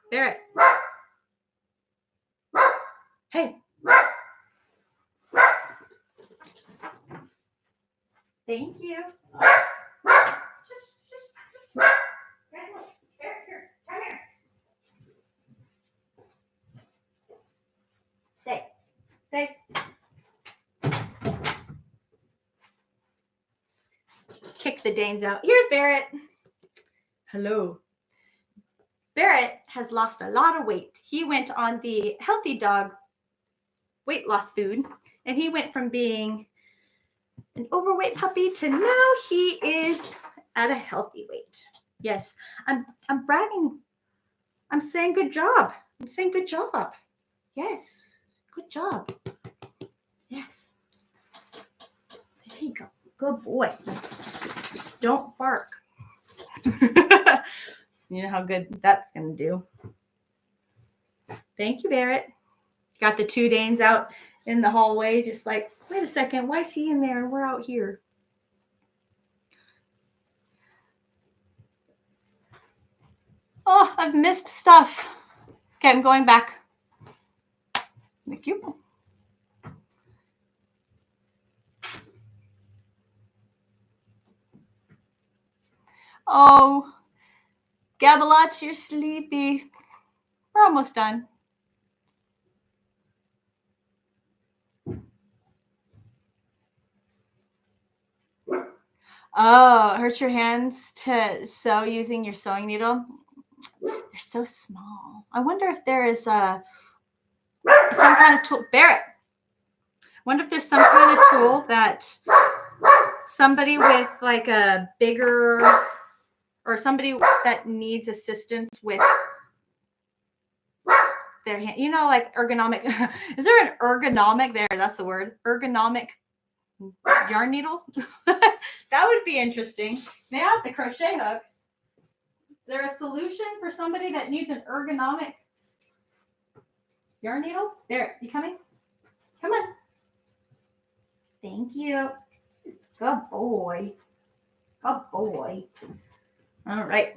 Barrett. Hey. Thank you. Stay. Kick the Danes out. Here's Barrett. Hello. Barrett has lost a lot of weight. He went on the healthy dog weight loss food, and he went from being an overweight puppy to now he is at a healthy weight. Yes, I'm bragging. I'm saying good job. Yes, good job. Yes. There you go. Good boy. Just don't bark. You know how good that's going to do. Thank you, Barrett. Got the 2 Danes out in the hallway, just like, wait a second, why is he in there and we're out here? Oh, I've missed stuff. Okay, I'm going back. Thank you. Oh, Gabalot, you're sleepy. We're almost done. Oh, it hurts your hands to sew using your sewing needle? They're so small. I wonder if there is some kind of tool. Barrett. I wonder if there's some kind of tool that somebody with like a bigger, or somebody that needs assistance with their hand, you know, like ergonomic. Is there an ergonomic there? That's the word. Ergonomic yarn needle. That would be interesting. Yeah, the crochet hooks. Is there a solution for somebody that needs an ergonomic yarn needle? There, you coming? Come on. Thank you. Good boy. Good boy. All right.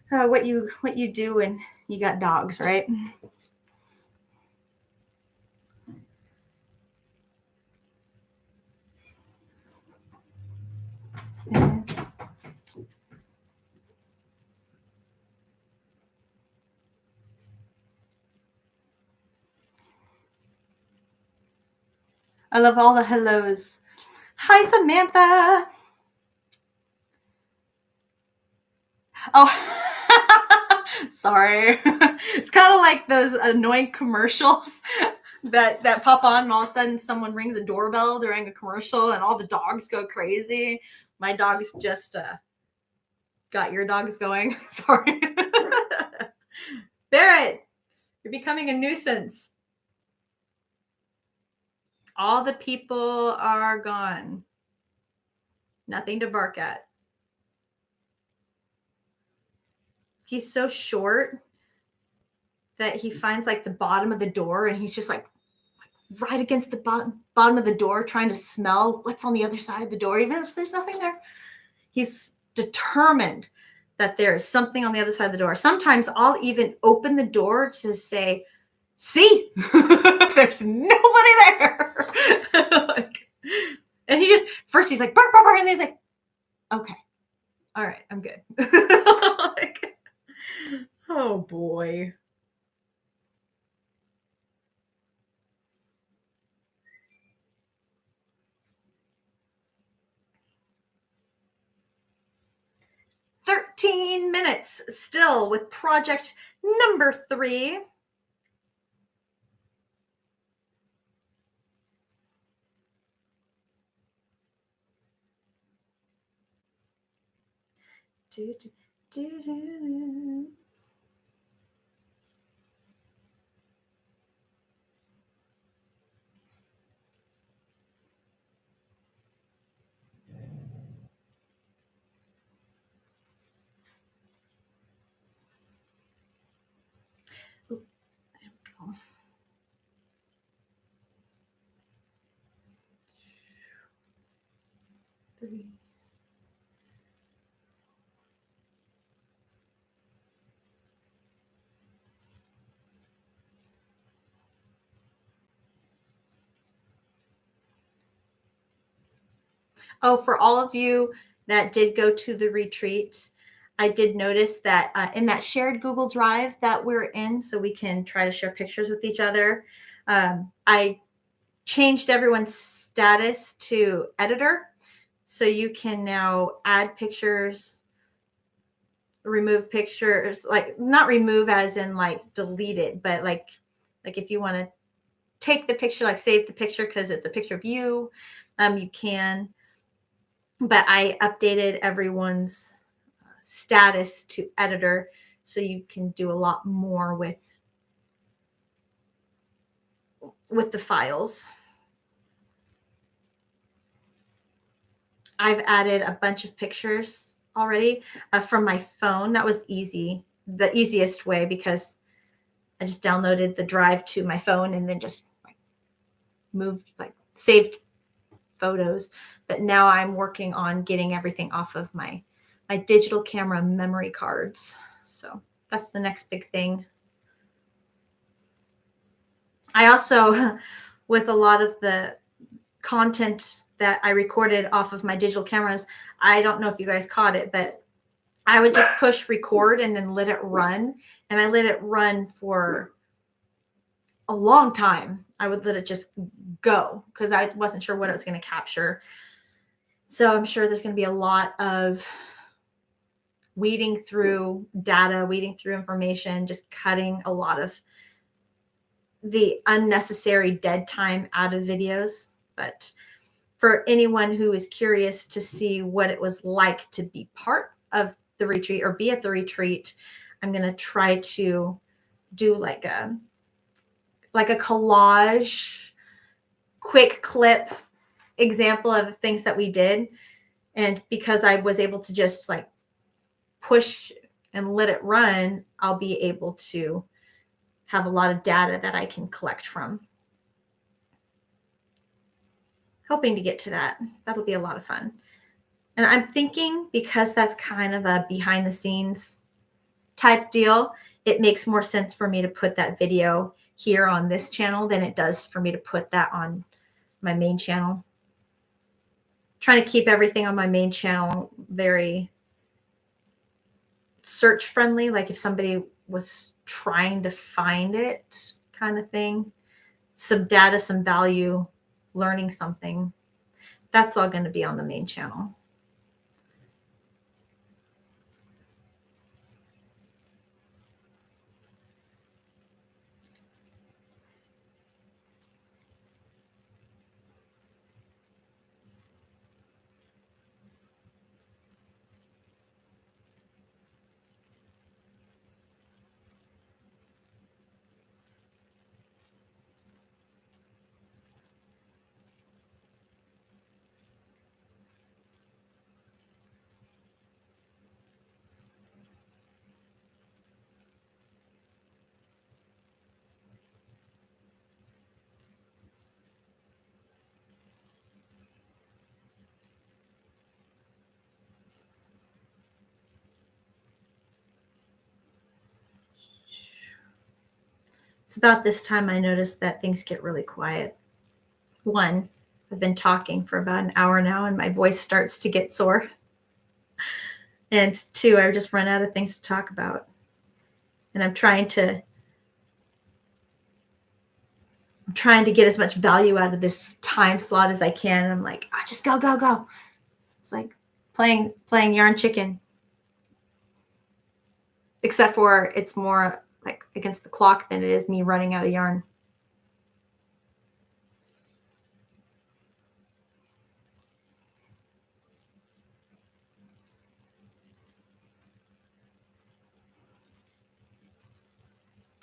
What you do when you got dogs, right? I love all the hellos. Hi, Samantha. Oh, sorry. It's kind of like those annoying commercials that pop on, and all of a sudden someone rings a doorbell during a commercial and all the dogs go crazy. My dogs just got your dogs going. Sorry. Barrett, you're becoming a nuisance. All the people are gone. Nothing to bark at. He's so short that he finds like the bottom of the door and he's just like right against the bottom of the door trying to smell what's on the other side of the door, even if there's nothing there. He's determined that there's something on the other side of the door. Sometimes I'll even open the door to say, see, there's nobody there. And he just, first he's like, bark, bark, bark. And then he's like, okay, all right, I'm good. Like, oh boy. "13 minutes still with project number 3. Do, do, do, do. Ooh, there we go. Three. Oh, for all of you that did go to the retreat, I did notice that in that shared Google Drive that we're in, so we can try to share pictures with each other, I changed everyone's status to editor. So you can now add pictures, remove pictures, like not remove as in like delete it, but like if you want to take the picture, like save the picture because it's a picture of you, you can. But I updated everyone's status to editor so you can do a lot more with the files. I've added a bunch of pictures already from my phone. That was easy, the easiest way, because I just downloaded the drive to my phone and then just like moved, like saved photos. But now I'm working on getting everything off of my digital camera memory cards. So that's the next big thing. I also, with a lot of the content that I recorded off of my digital cameras, I don't know if you guys caught it, but I would just push record and then let it run. And I let it run for a long time. I would let it just go because I wasn't sure what it was going to capture. So I'm sure there's going to be a lot of weeding through data, weeding through information, just cutting a lot of the unnecessary dead time out of videos. But for anyone who is curious to see what it was like to be part of the retreat or be at the retreat, I'm going to try to do like a collage, quick clip example of things that we did. And because I was able to just like push and let it run, I'll be able to have a lot of data that I can collect from. Hoping to get to that. That'll be a lot of fun. And I'm thinking, because that's kind of a behind the scenes type deal, it makes more sense for me to put that video here on this channel than it does for me to put that on my main channel. Trying to keep everything on my main channel very search friendly, like if somebody was trying to find it kind of thing, some data, some value, learning something, that's all going to be on the main channel. It's about this time I noticed that things get really quiet. One, I've been talking for about an hour now and my voice starts to get sore. And two, I just run out of things to talk about. And I'm trying to get as much value out of this time slot as I can. And I'm like, oh, just go, go, go. It's like playing yarn chicken. Except for it's more like against the clock than it is me running out of yarn.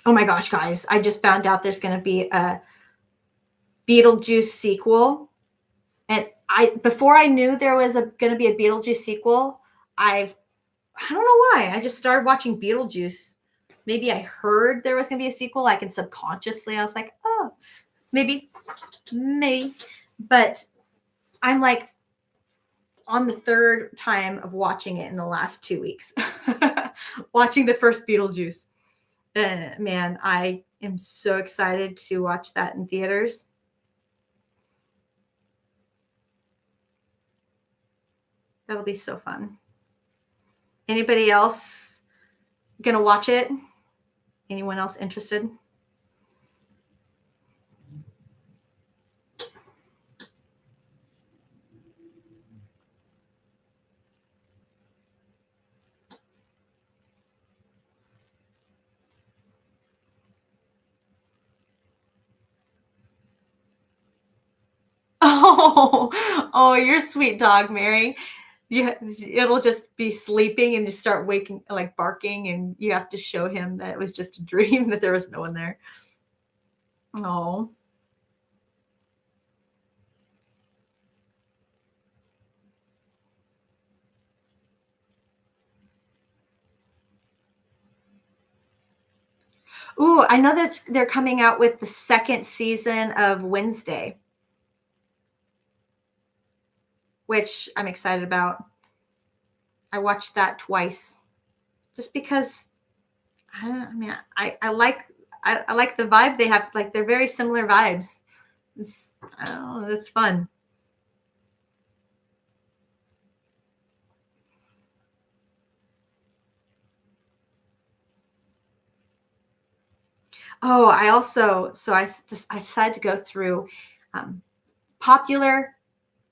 Oh my gosh, guys, I just found out there's going to be a Beetlejuice sequel. And before I knew there was going to be a Beetlejuice sequel, I don't know why. I just started watching Beetlejuice. Maybe I heard there was going to be a sequel, like, and subconsciously I was like, oh, maybe. But I'm like on the third time of watching it in the last 2 weeks. Watching the first Beetlejuice. Man, I am so excited to watch that in theaters. That'll be so fun. Anybody else gonna watch it? Anyone else interested? Oh, you're a sweet dog, Mary. Yeah, it'll just be sleeping and just start waking, like barking, and you have to show him that it was just a dream, that there was no one there. Oh. Ooh, I know that they're coming out with the second season of Wednesday, which I'm excited about. I watched that twice just because I like the vibe they have. Like, they're very similar vibes. I don't know, it's fun. Oh, I decided to go through popular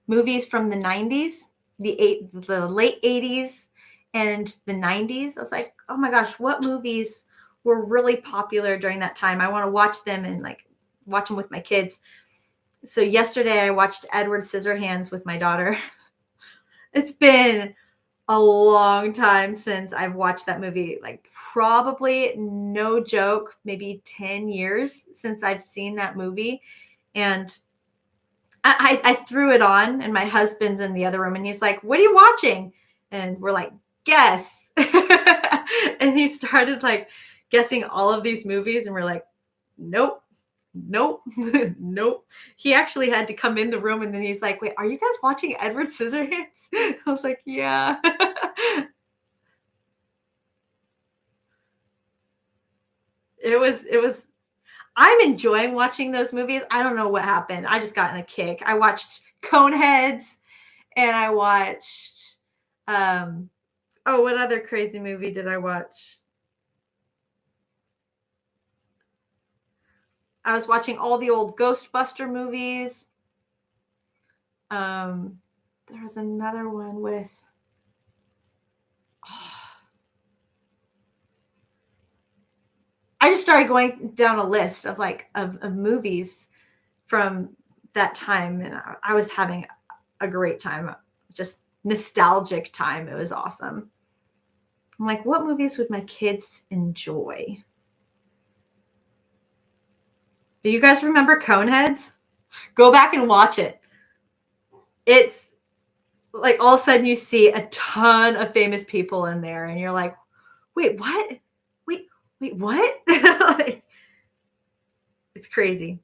movies from the 90s, the late 80s and the 90s. I was like, oh my gosh, what movies were really popular during that time? I want to watch them and like watch them with my kids. So yesterday I watched Edward Scissorhands with my daughter. It's been a long time since I've watched that movie. Like, probably, no joke, maybe 10 years since I've seen that movie. And I threw it on, and my husband's in the other room, and he's like, what are you watching? And we're like, guess. And he started like guessing all of these movies, and we're like, nope. Nope. He actually had to come in the room, and then he's like, wait, are you guys watching Edward Scissorhands? I was like, yeah. It was I'm enjoying watching those movies. I don't know what happened. I just got in a kick. I watched Coneheads, and I watched oh, what other crazy movie did I watch? I was watching all the old Ghostbuster movies. There was another one with I just started going down a list of of movies from that time, and I was having a great time, just nostalgic time. It was awesome. I'm like, what movies would my kids enjoy? Do you guys remember Coneheads? Go back and watch it. It's like all of a sudden you see a ton of famous people in there, and you're like, wait, what? Wait, what? Like, it's crazy.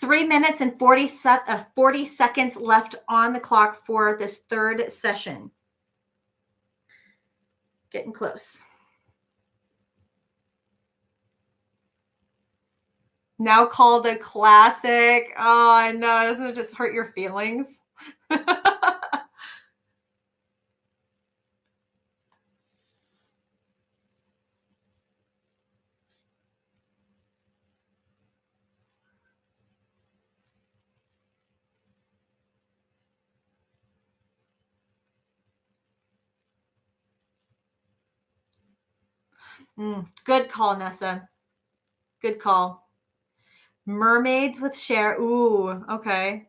3 minutes and 40 seconds left on the clock for this third session. Getting close. Now called a classic. Oh, I know. Doesn't it just hurt your feelings? Good call, Nessa. Good call. Mermaids with Cher. Ooh, okay.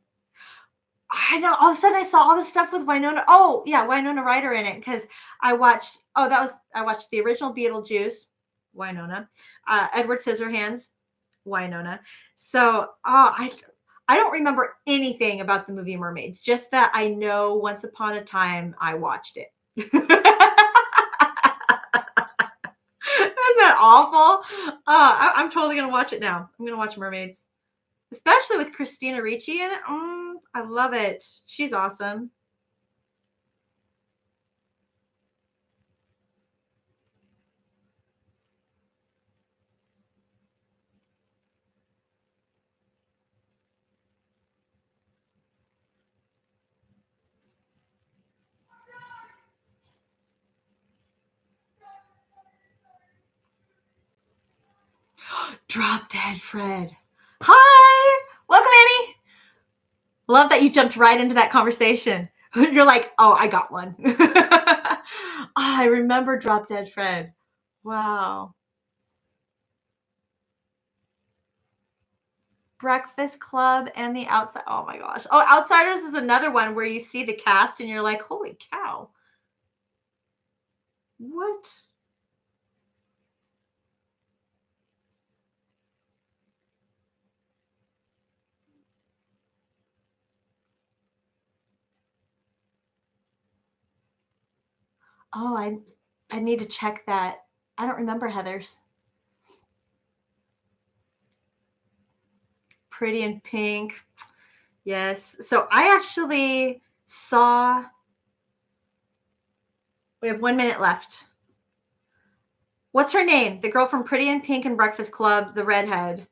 I know. All of a sudden, I saw all this stuff with Winona. Oh, yeah, Winona Ryder in it because I watched. I watched the original Beetlejuice, Winona, Edward Scissorhands, Winona. So, I don't remember anything about the movie Mermaids. Just that I know once upon a time I watched it. Isn't that awful? I'm totally gonna watch it now. I'm gonna watch Mermaids, especially with Christina Ricci in it. I love it. She's awesome. Drop Dead Fred. Hi, welcome, Annie. Love that you jumped right into that conversation. You're like, oh, I got one. I remember Drop Dead Fred. Wow. Breakfast Club and The Outside. Oh my gosh. Oh, Outsiders is another one where you see the cast and you're like, holy cow. What? Oh, I need to check that. I don't remember Heather's. Pretty in Pink. Yes. So I actually saw. We have 1 minute left. What's her name? The girl from Pretty in Pink and Breakfast Club, the redhead.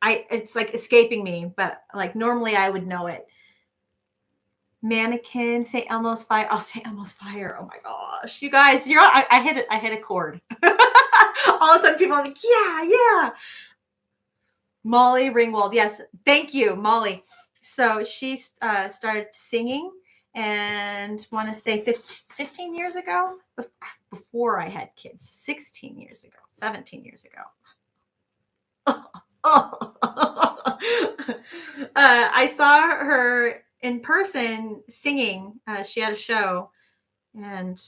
It's like escaping me, but like normally I would know it. Mannequin, St. Elmo's Fire. Oh, St. Elmo's Fire. Oh my gosh. You guys, I hit it. I hit a chord. All of a sudden people are like, yeah. Molly Ringwald. Yes. Thank you, Molly. So she started singing and want to say 15 years ago, before I had kids, 16 years ago, 17 years ago. I saw her in person singing. She had a show, and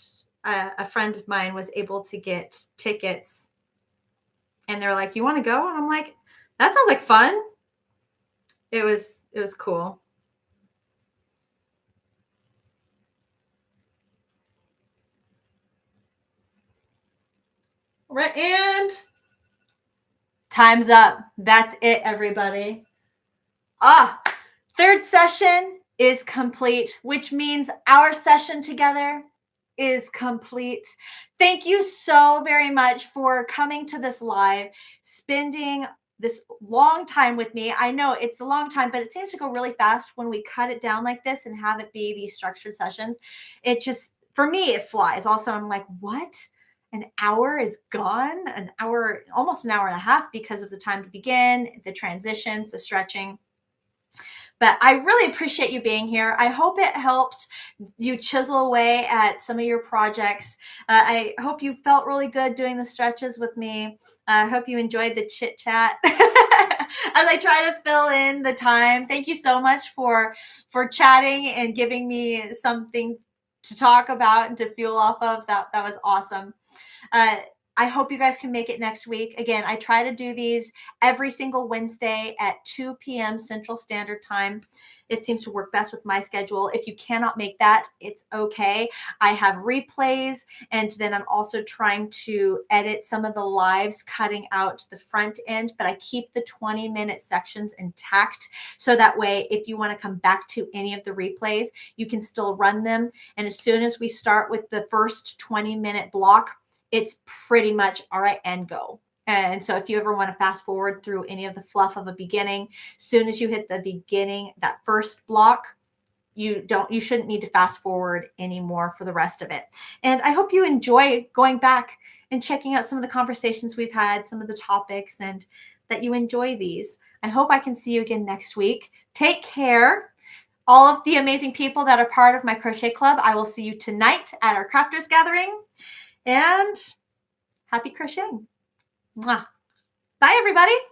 a friend of mine was able to get tickets, and they're like, you want to go? And I'm like, that sounds like fun. It was cool. Right, and time's up. That's it, everybody. Third session is complete, which means our session together is complete. Thank you so very much for coming to this live, spending this long time with me. I know it's a long time, but it seems to go really fast when we cut it down like this and have it be these structured sessions. It just, for me, it flies. Also, I'm like, what? An hour is gone? An hour, almost an hour and a half because of the time to begin, the transitions, the stretching. But I really appreciate you being here. I hope it helped you chisel away at some of your projects. I hope you felt really good doing the stretches with me. I hope you enjoyed the chit chat as I try to fill in the time. Thank you so much for chatting and giving me something to talk about and to fuel off of. That was awesome. I hope you guys can make it next week. Again, I try to do these every single Wednesday at 2 p.m. Central Standard Time. It seems to work best with my schedule. If you cannot make that, it's okay. I have replays, and then I'm also trying to edit some of the lives, cutting out the front end, but I keep the 20-minute sections intact. So that way, if you want to come back to any of the replays, you can still run them. And as soon as we start with the first 20-minute block, it's pretty much all right and go. And so if you ever want to fast forward through any of the fluff of a beginning, soon as you hit the beginning, that first block, you shouldn't need to fast forward anymore for the rest of it. And I hope you enjoy going back and checking out some of the conversations we've had, some of the topics, and that you enjoy these. I hope I can see you again next week. Take care. All of the amazing people that are part of my crochet club, I will see you tonight at our crafters gathering. And happy crocheting. Mwah. Bye, everybody.